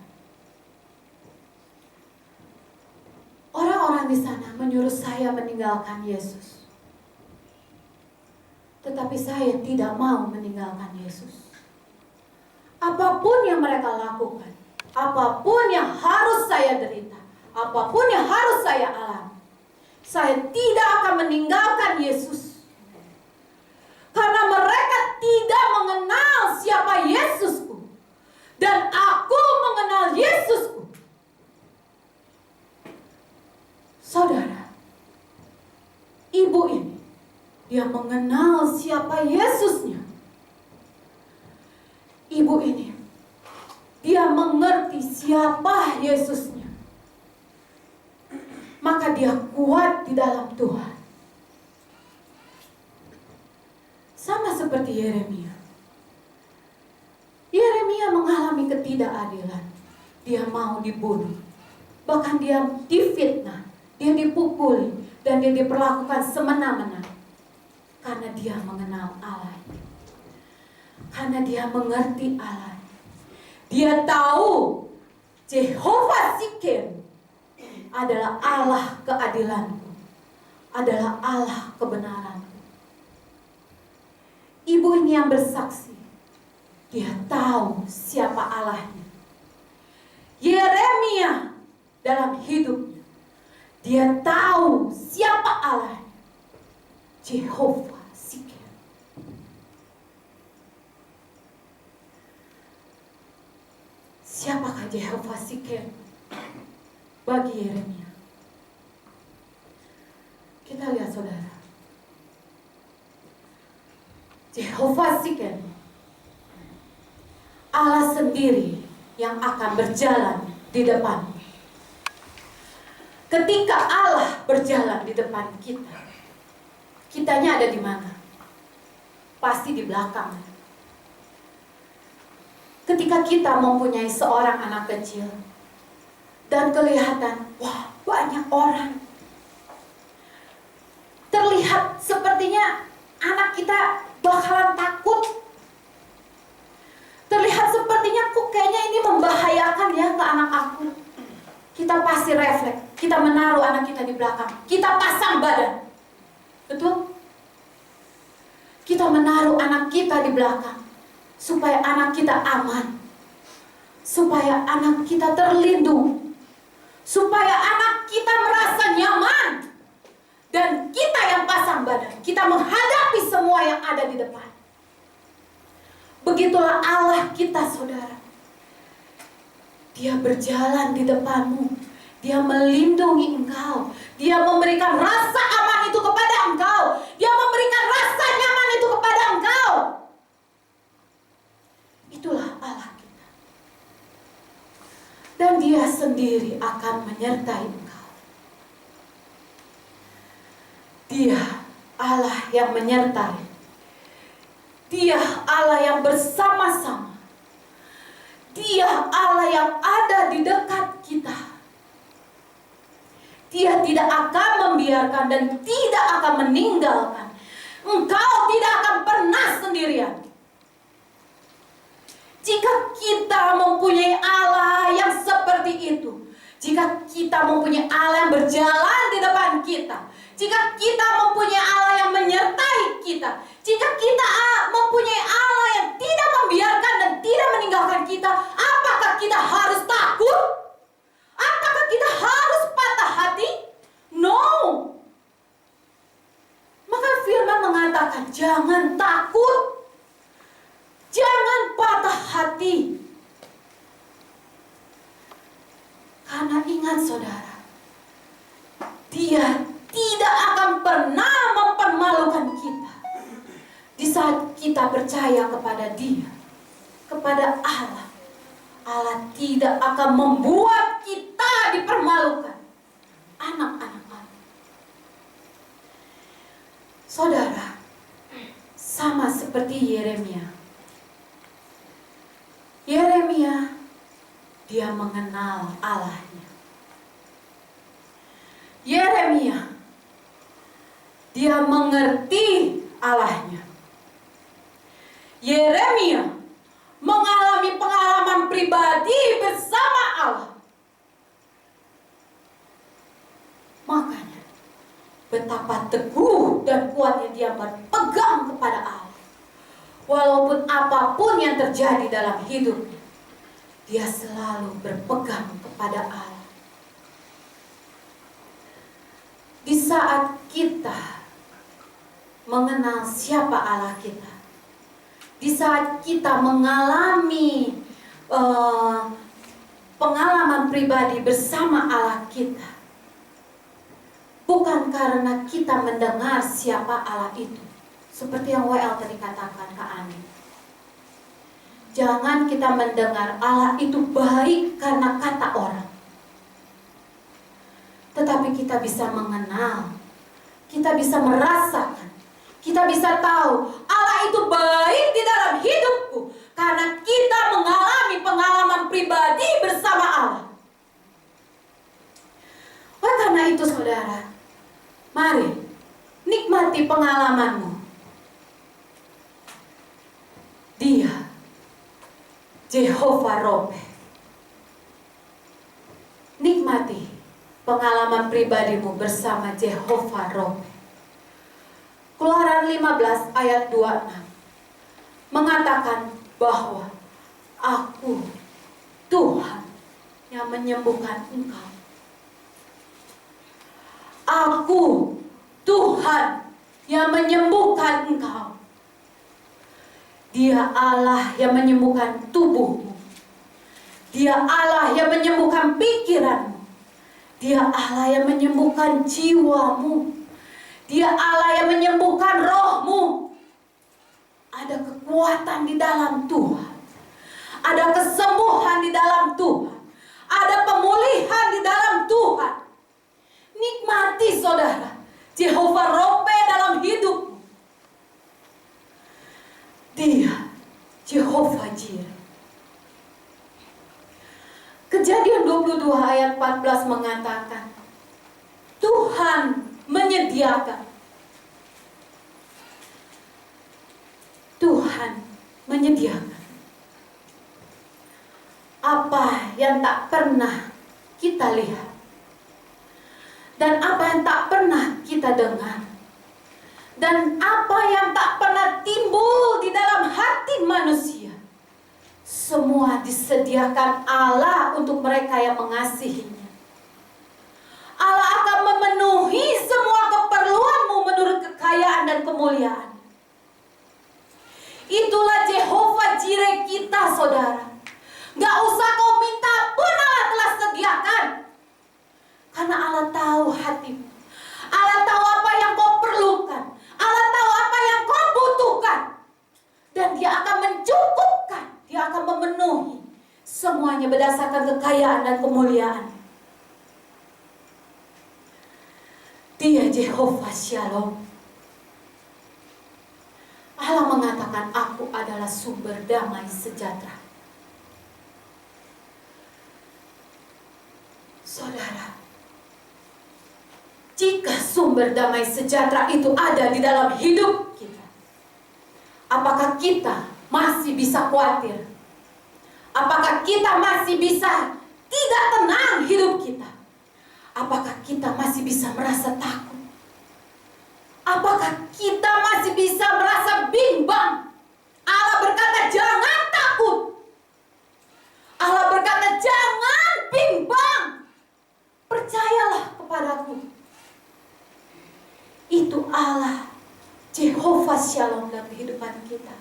Orang-orang di sana menyuruh saya meninggalkan Yesus. Tetapi saya tidak mau meninggalkan Yesus. Apapun yang mereka lakukan, apapun yang harus saya derita, apapun yang harus saya alami, saya tidak akan meninggalkan Yesus. Karena mereka tidak mengenal siapa Yesusku. Dan aku mengenal Yesusku. Saudara, ibu ini, dia mengenal siapa Yesusnya. Ibu ini, dia mengerti siapa Yesusnya. Maka dia kuat di dalam Tuhan. Sama seperti Yeremia. Yeremia mengalami ketidakadilan. Dia mau dibunuh. Bahkan dia difitnah. Dia dipukuli dan dia diperlakukan semena-mena karena dia mengenal Allah. Karena dia mengerti Allah. Dia tahu Jehovah Sikem adalah Allah keadilanku, adalah Allah kebenaranku. Ibu ini yang bersaksi. Dia tahu siapa Allahnya. Yeremia dalam hidupnya, dia tahu siapa Allah, Jehovah Sikem. Siapakah Jehovah Sikem bagi Yeremia? Kita lihat, saudara. Jehovah Sikem, Allah sendiri yang akan berjalan di depan. Ketika Allah berjalan di depan kita, kitanya ada di mana? Pasti di belakang. Ketika kita mempunyai seorang anak kecil dan kelihatan, wah, banyak orang. Terlihat sepertinya anak kita bakalan takut. Terlihat sepertinya kok kayaknya ini kita pasti refleks. Kita menaruh anak kita di belakang. Kita pasang badan. Betul? Kita menaruh anak kita di belakang. Supaya anak kita aman. Supaya anak kita terlindung. Supaya anak kita merasa nyaman. Dan kita yang pasang badan. Kita menghadapi semua yang ada di depan. Begitulah Allah kita, saudara. Dia berjalan di depanmu. Dia melindungi engkau. Dia memberikan rasa aman itu kepada engkau. Dia memberikan rasa nyaman itu kepada engkau. Itulah Allah kita. Dan Dia sendiri akan menyertai engkau. Dia Allah yang menyertai. Dia Allah yang bersama-sama. Dia Allah yang ada di dekat kita. Dia tidak akan membiarkan dan tidak akan meninggalkan. Engkau tidak akan pernah sendirian. Jika kita mempunyai Allah yang seperti itu, jika kita mempunyai Allah yang berjalan di depan kita, jika kita mempunyai Allah yang menyertai kita, jika kita mempunyai Allah yang tidak membiarkan dan tidak meninggalkan kita, apakah kita harus takut? Apakah kita harus patah hati? No. Maka firman mengatakan, jangan takut. Jangan patah hati. Karena ingat saudara, Dia tidak akan pernah mempermalukan kita. Di saat kita percaya kepada Dia, kepada Allah, Allah tidak akan membuat kita dipermalukan. Anak-anak Allah. Saudara, sama seperti Yeremia. Yeremia, dia mengenal Allahnya. Yeremia, dia mengerti Allahnya. Yeremia mengalami pengalaman pribadi bersama Allah. Makanya betapa teguh dan kuatnya dia berpegang kepada Allah. Walaupun apapun yang terjadi dalam hidupnya, dia selalu berpegang kepada Allah. Di saat kita mengenal siapa Allah kita, di saat kita mengalami pengalaman pribadi bersama Allah kita, bukan karena kita mendengar siapa Allah itu, seperti yang WL tadi katakan Kak Ani. Jangan kita mendengar Allah itu baik karena kata orang, tetapi kita bisa mengenal, kita bisa merasakan, kita bisa tahu Allah itu baik di dalam hidupku karena kita mengalami pengalaman pribadi bersama Allah. Oleh karena itu saudara, mari nikmati pengalamanmu. Dia Jehovah Roh. Nikmati pengalaman pribadimu bersama Jehovah Roh. Keluaran 15 ayat 26 mengatakan bahwa Aku Tuhan yang menyembuhkan engkau. Aku Tuhan yang menyembuhkan engkau. Dia Allah yang menyembuhkan tubuhmu. Dia Allah yang menyembuhkan pikiranmu. Dia Allah yang menyembuhkan jiwamu. Dia Allah yang menyembuhkan rohmu. Ada kekuatan di dalam Tuhan. Ada kesembuhan di dalam Tuhan. Ada pemulihan di dalam Tuhan. Nikmati saudara Jehovah Rope dalam hidupmu. Dia Jehovah Jireh. Kejadian 22 ayat 14 mengatakan Tuhan menyediakan. Tuhan menyediakan apa yang tak pernah kita lihat dan apa yang tak pernah kita dengar dan apa yang tak pernah timbul di dalam hati manusia, semua disediakan Allah untuk mereka yang mengasihinya. Allah akan memenuhi semua keperluanmu menurut kekayaan dan kemuliaan. Itulah Jehovah Jireh kita, saudara. Gak usah kau minta pun Allah telah sediakan. Karena Allah tahu hatimu. Allah tahu apa yang kau perlukan. Allah tahu apa yang kau butuhkan. Dan Dia akan mencukupkan. Dia akan memenuhi semuanya berdasarkan kekayaan dan kemuliaan. Dia Jehovah Shalom. Allah mengatakan, aku adalah sumber damai sejahtera. Saudara, jika sumber damai sejahtera itu ada di dalam hidup kita, apakah kita masih bisa khawatir? Apakah kita masih bisa tidak tenang hidup kita? Apakah kita masih bisa merasa takut? Apakah kita masih bisa merasa bimbang? Allah berkata, jangan takut. Allah berkata, jangan bimbang. Percayalah kepadaku. Itu Allah, Jehovah Shalom dalam kehidupan kita.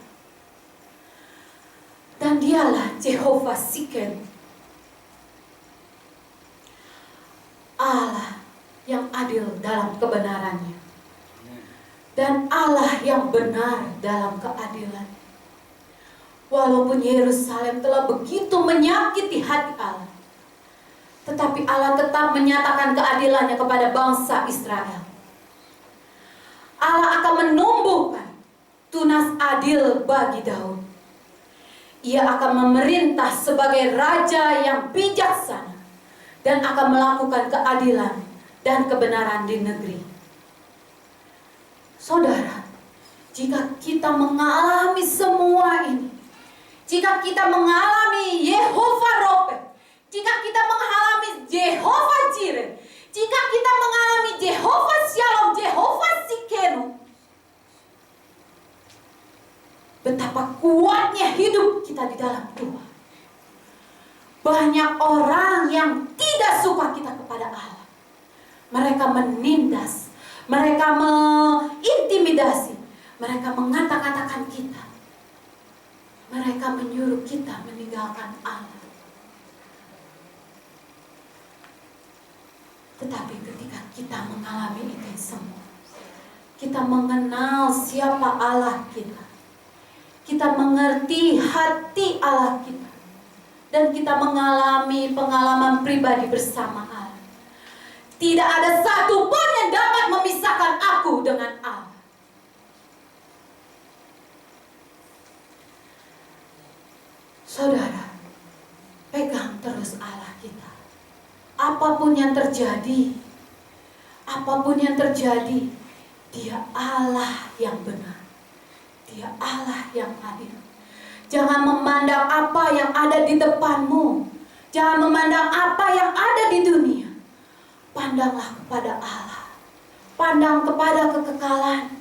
Dan Dialah Jehovah Siken, Allah yang adil dalam kebenarannya, dan Allah yang benar dalam keadilan. Walaupun Yerusalem telah begitu menyakiti hati Allah, tetapi Allah tetap menyatakan keadilannya kepada bangsa Israel. Allah akan menumbuhkan tunas adil bagi Daud. Ia akan memerintah sebagai raja yang bijaksana dan akan melakukan keadilan dan kebenaran di negeri. Saudara, jika kita mengalami semua ini, jika kita mengalami Yehovah Rope, jika kita mengalami Jehovah Jireh, jika kita mengalami Jehovah Shalom, Jehovah Sikenu, betapa kuatnya hidup kita di dalam Tuhan. Banyak orang yang tidak suka kita kepada Allah. Mereka menindas, mereka mengintimidasi, mereka mengata-katakan kita. Mereka menyuruh kita meninggalkan Allah. Tetapi ketika kita mengalami itu semua, kita mengenal siapa Allah kita. Kita mengerti hati Allah kita. Dan kita mengalami pengalaman pribadi bersama Allah. Tidak ada satu pun yang dapat memisahkan aku dengan Allah. Saudara, pegang terus Allah kita. Apapun yang terjadi, Dia Allah yang benar. Dia Allah yang adil. Jangan memandang apa yang ada di depanmu. Jangan memandang apa yang ada di dunia. Pandanglah kepada Allah. Pandang kepada kekekalan.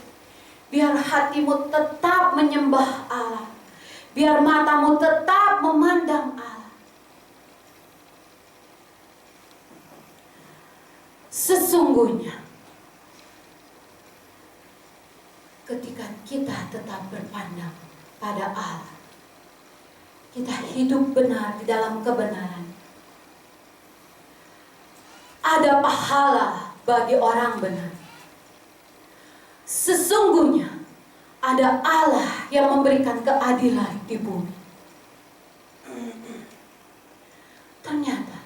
Biar hatimu tetap menyembah Allah. Biar matamu tetap memandang Allah. Sesungguhnya, ketika kita tetap berpandang pada Allah, kita hidup benar di dalam kebenaran. Ada pahala bagi orang benar. Sesungguhnya ada Allah yang memberikan keadilan di bumi. Ternyata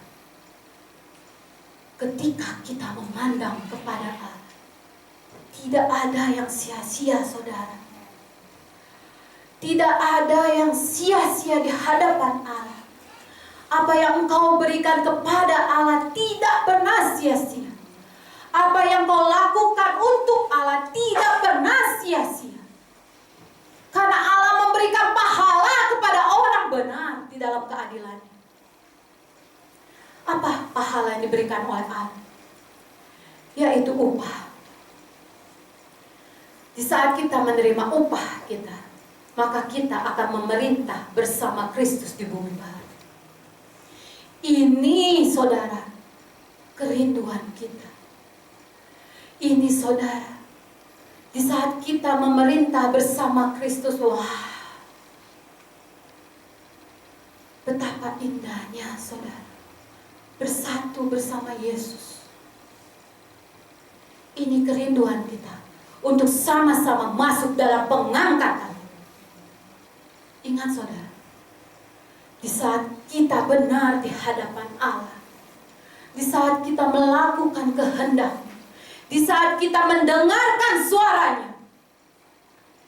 ketika kita memandang kepada Allah, tidak ada yang sia-sia, saudara. Tidak ada yang sia-sia di hadapan Allah. Apa yang engkau berikan kepada Allah tidak pernah sia-sia. Apa yang kau lakukan untuk Allah tidak pernah sia-sia. Karena Allah memberikan pahala kepada orang benar di dalam keadilannya. Apa pahala yang diberikan oleh Allah? Yaitu upah. Di saat kita menerima upah kita, maka kita akan memerintah bersama Kristus di bumi baru. Ini saudara, kerinduan kita. Ini saudara, di saat kita memerintah bersama Kristus, wah, betapa indahnya saudara, bersatu bersama Yesus. Ini kerinduan kita untuk sama-sama masuk dalam pengangkatan. Ingat saudara, di saat kita benar di hadapan Allah, di saat kita melakukan kehendak, di saat kita mendengarkan suaranya,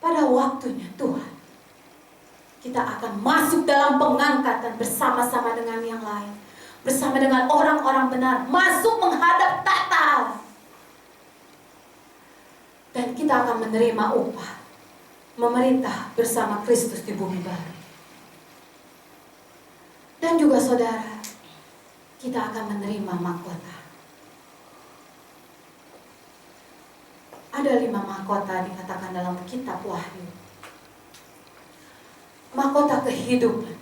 pada waktunya Tuhan, kita akan masuk dalam pengangkatan bersama-sama dengan yang lain, bersama dengan orang-orang benar, masuk menghadap tahta Allah. Dan kita akan menerima upah, memerintah bersama Kristus di bumi baru. Dan juga saudara, kita akan menerima mahkota. Ada 5 mahkota dikatakan dalam kitab Wahyu. Mahkota kehidupan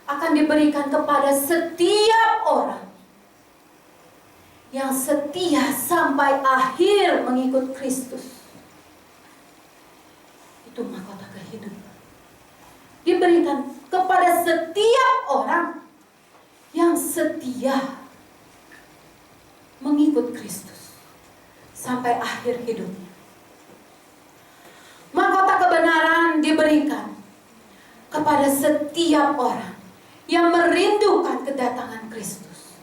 akan diberikan kepada setiap orang yang setia sampai akhir mengikut Kristus. Itu mahkota kehidupan. Diberikan kepada setiap orang yang setia mengikut Kristus sampai akhir hidupnya. Mahkota kebenaran diberikan kepada setiap orang yang merindukan kedatangan Kristus.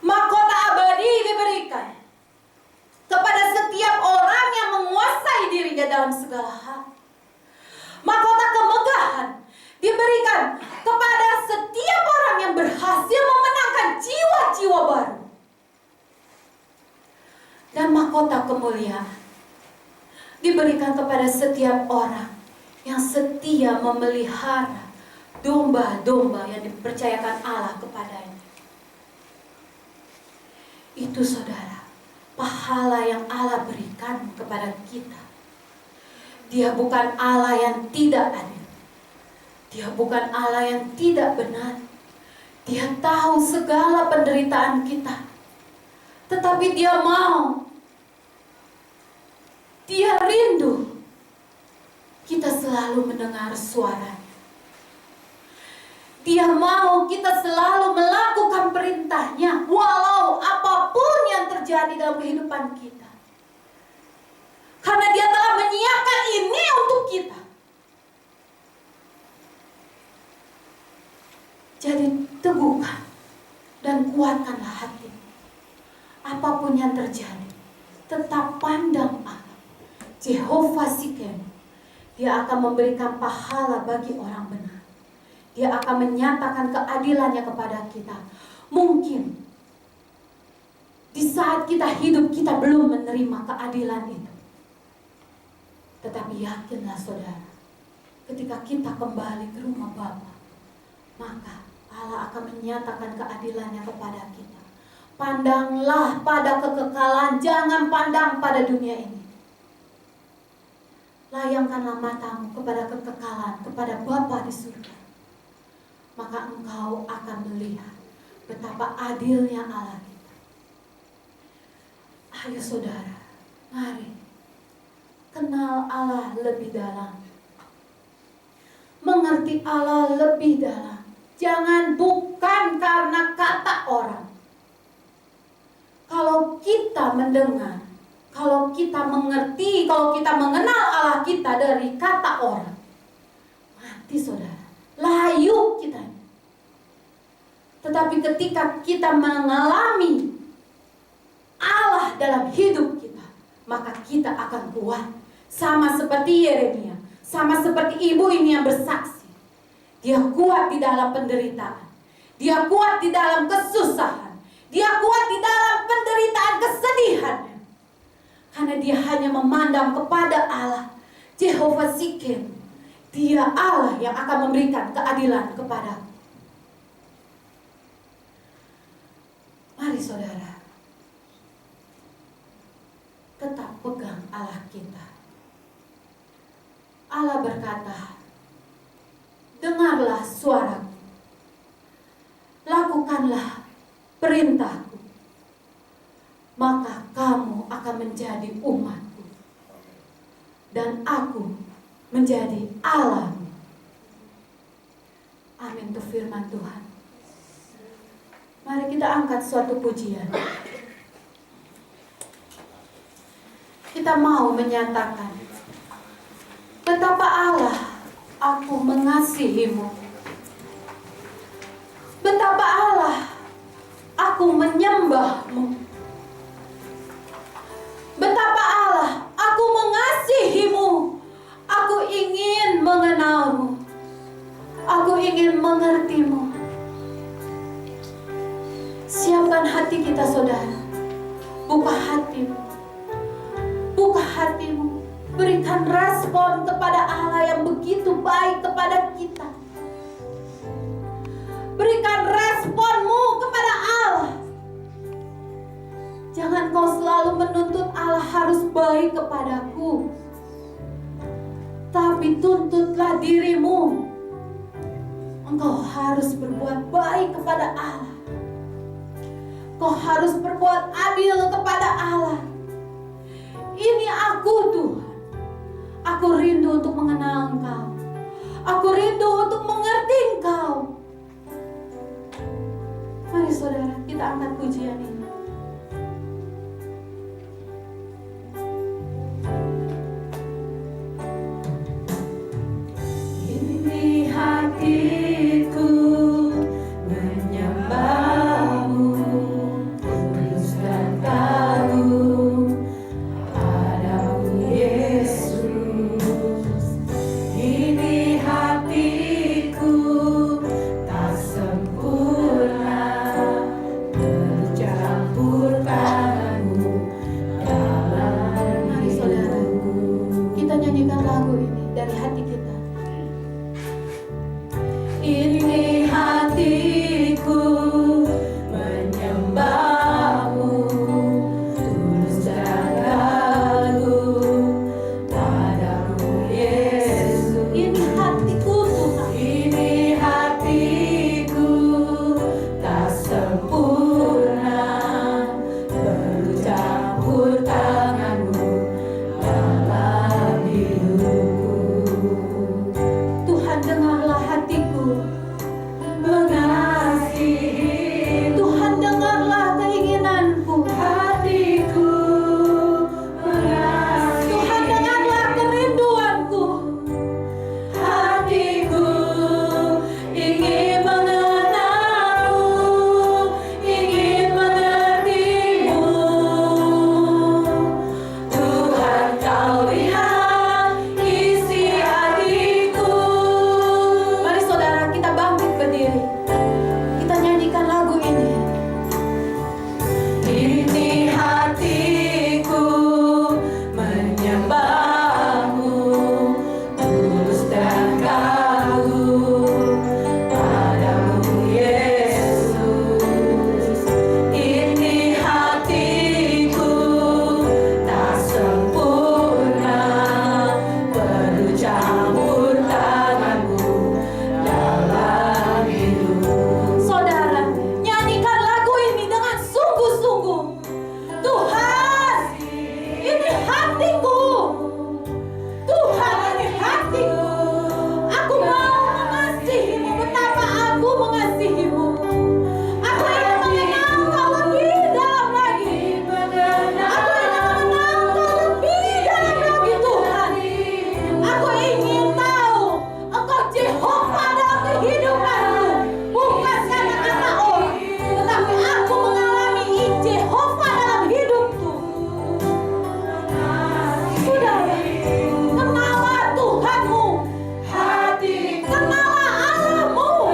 Mahkota abadi diberikan kepada setiap orang yang menguasai dirinya dalam segala hal. Mahkota kemegahan diberikan kepada setiap orang yang berhasil memenangkan jiwa-jiwa baru. Dan mahkota kemuliaan diberikan kepada setiap orang yang setia memelihara domba-domba yang dipercayakan Allah kepadanya. Itu saudara, pahala yang Allah berikan kepada kita. Dia bukan Allah yang tidak adil. Dia bukan Allah yang tidak benar. Dia tahu segala penderitaan kita. Tetapi dia mau, dia rindu kita selalu mendengar suaranya. Dia mau kita selalu melakukan perintahnya, walau apapun yang terjadi dalam kehidupan kita. Karena dia telah menyiapkan ini untuk kita. Jadi teguhkan dan kuatkanlah hati. Apapun yang terjadi, tetap pandang Allah. Jehovah Sikem, dia akan memberikan pahala bagi orang benar. Dia akan menyatakan keadilannya kepada kita. Mungkin di saat kita hidup kita belum menerima keadilan itu. Tetapi yakinlah saudara, ketika kita kembali ke rumah Bapa, maka Allah akan menyatakan keadilannya kepada kita. Pandanglah pada kekekalan, jangan pandang pada dunia ini. Layangkanlah matamu kepada kekekalan, kepada Bapa di surga. Maka engkau akan melihat betapa adilnya Allah kita. Ayo saudara, mari kenal Allah lebih dalam. Mengerti Allah lebih dalam. Jangan bukan karena kata orang. Kalau kita mendengar, kalau kita mengerti, kalau kita mengenal Allah kita dari kata orang, mati saudara, layu kita. Tetapi ketika kita mengalami Allah dalam hidup kita, maka kita akan kuat. Sama seperti Yeremia, sama seperti ibu ini yang bersaksi. Dia kuat di dalam penderitaan. Dia kuat di dalam kesusahan. Dia kuat di dalam penderitaan kesedihan. Karena dia hanya memandang kepada Allah, Jehovah Sikem. Dia Allah yang akan memberikan keadilan kepada. berkata, dengarlah suaraku, lakukanlah perintahku, maka kamu akan menjadi umatku, dan aku menjadi Allahmu. Amin, itu firman Tuhan. Mari kita angkat suatu pujian. Kita mau menyatakan betapa Allah, aku mengasihimu. Betapa Allah, aku menyembahmu. Betapa Allah, aku mengasihimu. Aku ingin mengenalmu. Aku ingin mengertimu. Siapkan hati kita, saudara. Buka hatimu. Buka hatimu. Berikan respon kepada Allah yang begitu baik kepada kita. Berikan responmu kepada Allah. Jangan kau selalu menuntut Allah harus baik kepadaku, tapi tuntutlah dirimu. Engkau harus berbuat baik kepada Allah. Kau harus berbuat adil kepada Allah. Ini aku, Tuhan. Aku rindu untuk mengenal Engkau. Aku rindu untuk mengerti Engkau. Mari saudara, kita angkat pujian ini. Ini hatiku menyembahmu, tulus dan kagum padamu Yesus. Ini hatiku tak sempurna, bercampur tanganmu dalam. Mari saudara, kita nyanyikan lagu ini dari hati kita. Ini hatiku menyembahmu, tulus dan kagum padamu Yesus. Ini hatiku, Tuhan. Ini hatiku tak sempurna, bercampur tanganmu dalam hidupku. Tuhan, dengarlah hatiku mengasihi. Tuhan, dengarlah keinginanku. Hatiku mengasihi. Tuhan, dengarlah kerinduanku. Hatiku ingin mengenalmu, ingin mengertimu. Tuhan, kau lihat isi hatiku. Mari saudara, kita bangkit berdiri. Kita nyanyikan lagu ini. Ini hatiku menyembahmu, tulus dan kagum padamu Yesus. Ini hatiku tak sempurna, perlu campur tanganmu dalam hidup. Saudara, nyanyikan lagu ini dengan sungguh-sungguh. Tuhan, ini hatiku. Tuhan, ini hatiku. Aku mau mengasihimu. Betapa aku mengasihimu. Aku ingin mengenal Kau lebih dalam lagi. Aku ingin mengenal Kau lebih dalam lagi, Tuhan. Aku ingin tahu Engkau Jehovah dalam kehidupanku. Bukan karena kata orang, tetapi aku mengalami Jehovah dalam hidupku. Saudara, kenala Tuhanmu. Kenala Allahmu.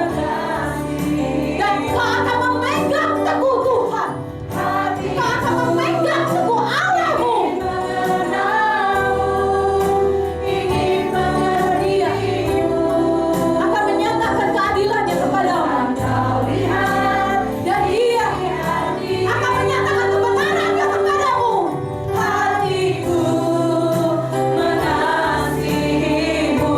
Dan kau akan memegang teguh Tuhan. Kau akan memegang teguh Allahmu. Akan menyatakan keadilannya kepadamu. Dan Dia akan menyatakan kebenarannya kepadamu. Hatiku mengasihimu,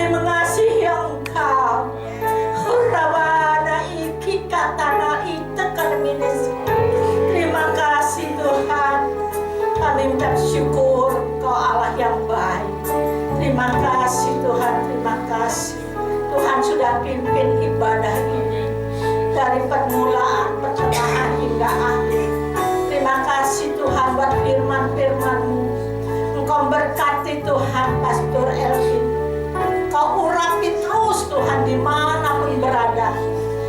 Kami mengasihi Engkau. Rabana iki katana itekan minis. Terima kasih Tuhan. Kami mengucap syukur Engkau Allah yang baik. Terima kasih Tuhan, terima kasih. Tuhan sudah pimpin ibadah ini dari permulaan, pertengahan hingga akhir. Terima kasih Tuhan buat firman-firman-Mu. Engkau berkati Tuhan Pastor Elvin. Kau urapi terus Tuhan dimanapun berada.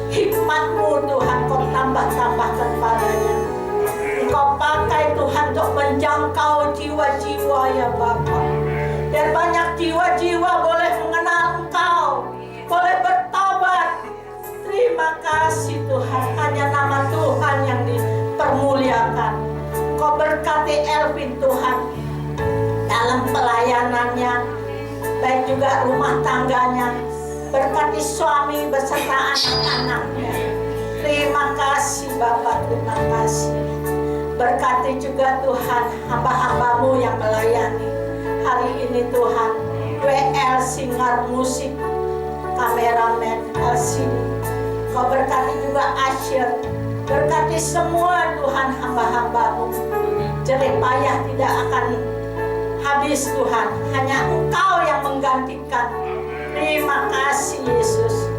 Hikmat-Mu Tuhan Kau tambah-tambahkan padanya. Engkau pakai Tuhan untuk menjangkau jiwa-jiwa ya Bapa. Biar banyak jiwa-jiwa boleh mengenal Engkau, boleh bertobat. Terima kasih Tuhan, hanya nama Tuhan yang dipermuliakan. Kau berkati Elvin Tuhan dalam pelayanannya, baik juga rumah tangganya. Berkati suami beserta anak-anaknya. Terima kasih Bapak, terima kasih. Berkati juga Tuhan hamba-hamba-Mu yang melayani hari ini Tuhan. WL Singar Musik, kameramen LCD. Kau berkati juga Asyir. Berkati semua Tuhan hamba-hamba-Mu. Jerih payah tidak akan habis Tuhan. Hanya Engkau yang menggantikan. Terima kasih Yesus.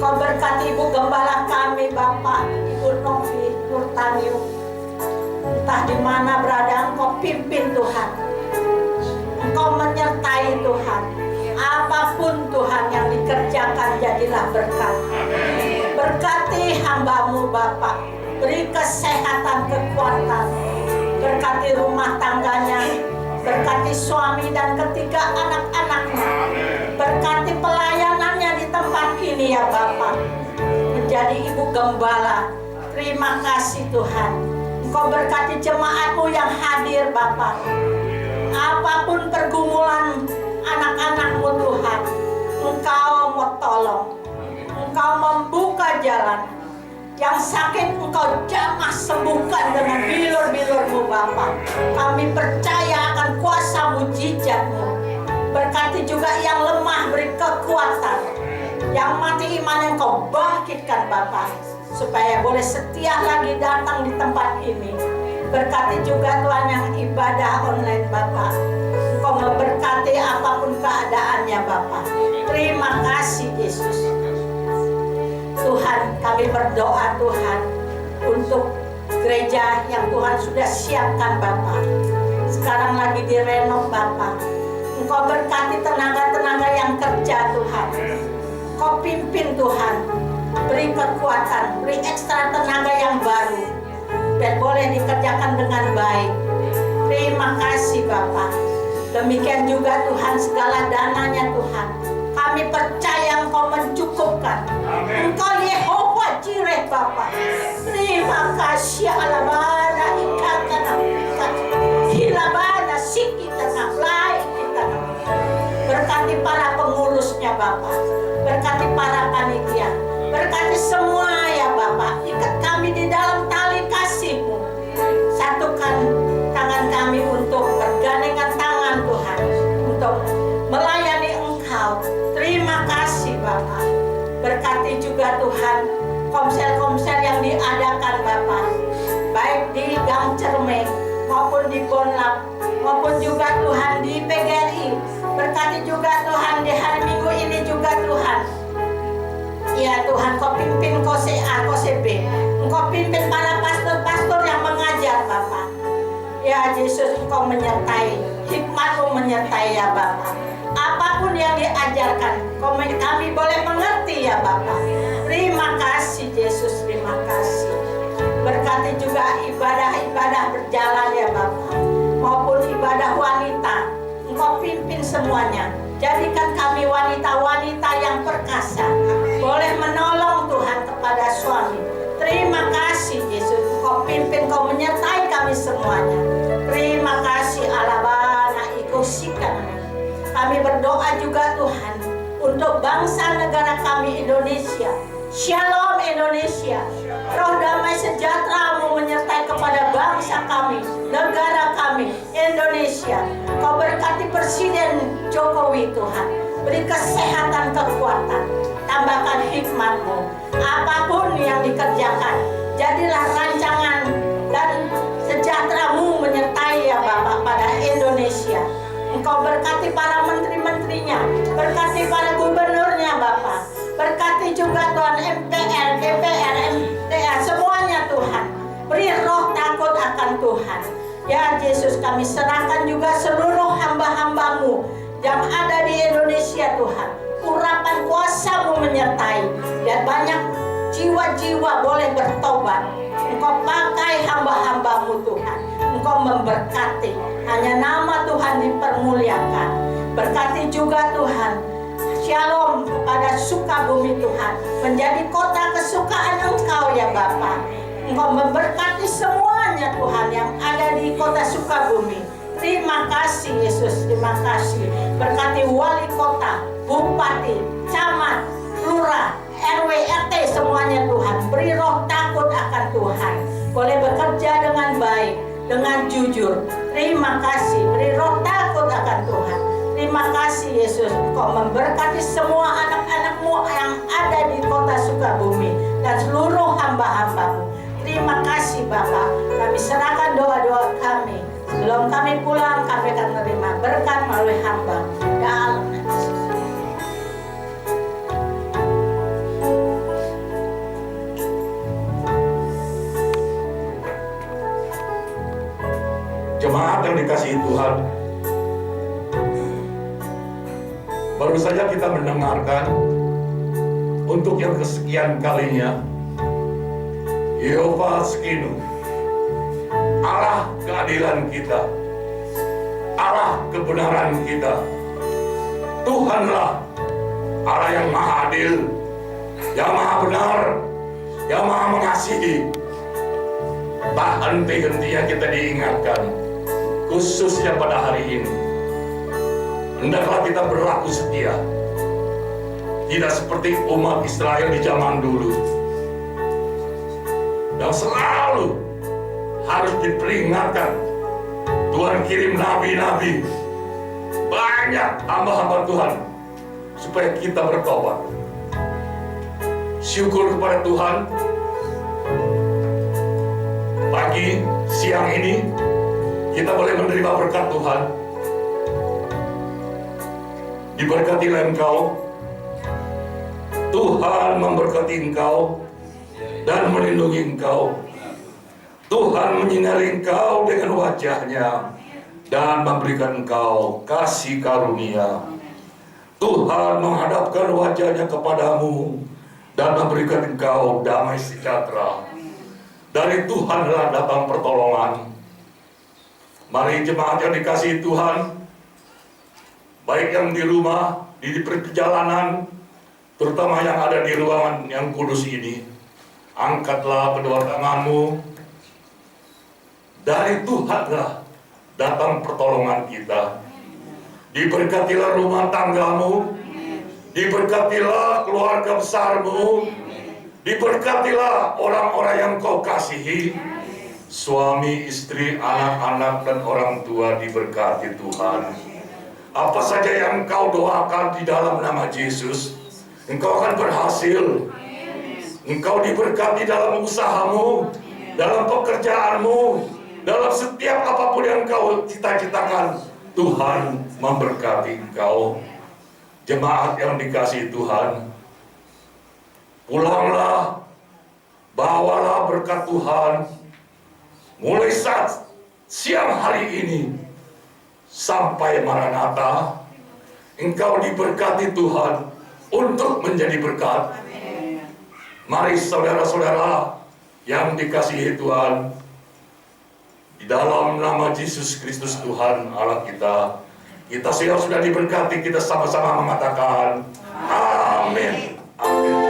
Kau berkati Ibu Gembala kami Bapak, Ibu Novi Nurtanio. Entah di mana berada, Engkau pimpin Tuhan. Engkau menyertai Tuhan. Apapun Tuhan yang dikerjakan jadilah berkat. Berkati hamba-Mu Bapak. Beri kesehatan, kekuatan. Berkati rumah tangganya. Berkati suami dan ketiga anak-anaknya. Berkati pelayanannya di tempat ini ya Bapak. Menjadi Ibu Gembala. Terima kasih Tuhan. Engkau berkati jemaat-Mu yang hadir Bapak. Apapun pergumulan anak-anak-Mu Tuhan, Engkau mau tolong. Engkau membuka jalan. Yang sakit Engkau jamah sembuhkan dengan bilur-bilur-Mu Bapa. Kami percaya akan kuasa mujizat-Mu. Berkati juga yang lemah, beri kekuatan. Yang mati iman Engkau bangkitkan Bapa, supaya boleh setia lagi datang di tempat ini. Berkati juga Tuhan yang ibadah online Bapa. Engkau memberkati apapun keadaannya Bapa. Terima kasih Yesus. Tuhan, kami berdoa Tuhan untuk gereja yang Tuhan sudah siapkan Bapa. Sekarang lagi direnov Bapa. Engkau berkati tenaga-tenaga yang kerja Tuhan. Engkau pimpin Tuhan. Beri kekuatan, beri ekstra tenaga yang baru. Dan boleh dikerjakan dengan baik. Terima kasih Bapa. Demikian juga Tuhan segala dananya Tuhan. Kami percaya Engkau mencukupkan. Engkau Yehova Jireh Bapa. Terima kasih Alabana ikatan hilabana sikitana plai kitana. Berkati para pengurusnya Bapa. Berkati para panitia. Berkati semua ya Bapa. Ikat kami di dalam tali kasih-Mu. Satukan tangan kami untuk bergandengan tangan Tuhan. Untuk melayani Engkau. Terima kasih Bapa. Berkati juga Tuhan komsel-komsel yang diadakan Bapa. Baik di Gang Cerme maupun di Bonlap maupun juga Tuhan di PGRI. Berkati juga Tuhan di hari Minggu ini juga Tuhan. Ya Tuhan, Kau pimpin Kose A, Kose B. Engkau pimpin para pastor-pastor yang mengajar Bapa. Ya Yesus, Engkau menyertai. Hikmat-Mu menyertai ya Bapa. Apapun yang diajarkan, kami boleh mengerti ya Bapa. Terima kasih Yesus, terima kasih. Berkati juga ibadah-ibadah berjalan ya Bapa. Maupun ibadah wanita. Engkau pimpin semuanya. Jadikan kami wanita-wanita yang perkasa. Boleh menolong Tuhan kepada suami. Terima kasih Yesus. Engkau pimpin, Kau menyertai kami semuanya. Terima kasih Alabana ikusikan. Kami berdoa juga Tuhan untuk bangsa negara kami Indonesia. Shalom Indonesia. Roh damai sejahtera-Mu menyertai kepada bangsa kami, negara kami Indonesia. Kau berkati Presiden Jokowi Tuhan. beri kesehatan, kekuatan, tambahkan hikmat-Mu. Apapun yang dikerjakan, jadilah rancangan dan sejahtera-Mu menyertai ya Bapak pada Indonesia. Engkau berkati para menteri-menterinya, berkati para gubernurnya Bapak, berkati juga Tuhan MPR, DPR, MTA, semuanya Tuhan. Beri roh takut akan Tuhan. Ya Yesus, kami serahkan juga seluruh hamba-hamba-Mu yang ada di Indonesia Tuhan. Urapan kuasa-Mu menyertai dan banyak jiwa-jiwa boleh bertobat. Engkau pakai hamba-hamba-Mu Tuhan. Engkau memberkati, hanya nama Tuhan dipermuliakan. Berkati juga Tuhan Shalom kepada Sukabumi Tuhan, menjadi kota kesukaan Engkau ya Bapa. Engkau memberkati semuanya Tuhan yang ada di kota Sukabumi. Terima kasih Yesus, terima kasih. Berkati wali kota, bupati, camat, lurah, RW, RT semuanya Tuhan. Beri roh takut akan Tuhan. Boleh bekerja dengan baik, dengan jujur. Terima kasih, beri roh takut akan Tuhan. Terima kasih Yesus, Engkau memberkati semua anak-anak-Mu yang ada di kota Sukabumi dan seluruh hamba-hamba-Mu. Terima kasih Bapa, kami serahkan doa-doa kami. Sebelum kami pulang, kami akan menerima berkat melalui hamba. Dalam Yesus. Jemaat yang dikasihi Tuhan, baru saja kita mendengarkan untuk yang kesekian kalinya Yehova Tsidkenu, Allah keadilan kita, Allah kebenaran kita. Tuhanlah Allah yang maha adil, yang maha benar, yang maha mengasihi. Tak henti-hentinya kita diingatkan, khususnya pada hari ini, hendaklah kita berlaku setia, tidak seperti umat Israel di zaman dulu, yang selalu harus diperingatkan. Tuhan kirim nabi-nabi, banyak hamba-hamba Tuhan, supaya kita bertobat. Syukur kepada Tuhan, pagi, siang ini kita boleh menerima berkat Tuhan. Diberkatilah engkau, Tuhan memberkati engkau dan melindungi engkau. Tuhan menyinari engkau dengan wajah-Nya dan memberikan engkau kasih karunia. Tuhan menghadapkan wajah-Nya kepadamu dan memberikan engkau damai sejahtera. Dari Tuhanlah datang pertolongan. Mari jemaat yang dikasihi Tuhan, baik yang di rumah, di perjalanan, terutama yang ada di ruangan yang kudus ini, angkatlah kedua tanganmu. Dari Tuhanlah datang pertolongan kita. Diberkatilah rumah tanggamu, diberkatilah keluarga besarmu, diberkatilah orang-orang yang kau kasihi, suami, istri, anak-anak, dan orang tua diberkati Tuhan. Apa saja yang engkau doakan di dalam nama Yesus, engkau akan berhasil. Engkau diberkati dalam usahamu, dalam pekerjaanmu, dalam setiap apapun yang engkau cita-citakan. Tuhan memberkati engkau. Jemaat yang dikasihi Tuhan, pulanglah, bawalah berkat Tuhan mulai saat siang hari ini sampai Maranatha. Engkau diberkati Tuhan untuk menjadi berkat. Mari saudara-saudara yang dikasihi Tuhan, di dalam nama Yesus Kristus Tuhan Allah kita, kita sudah diberkati, kita sama-sama mengatakan amin. Amin.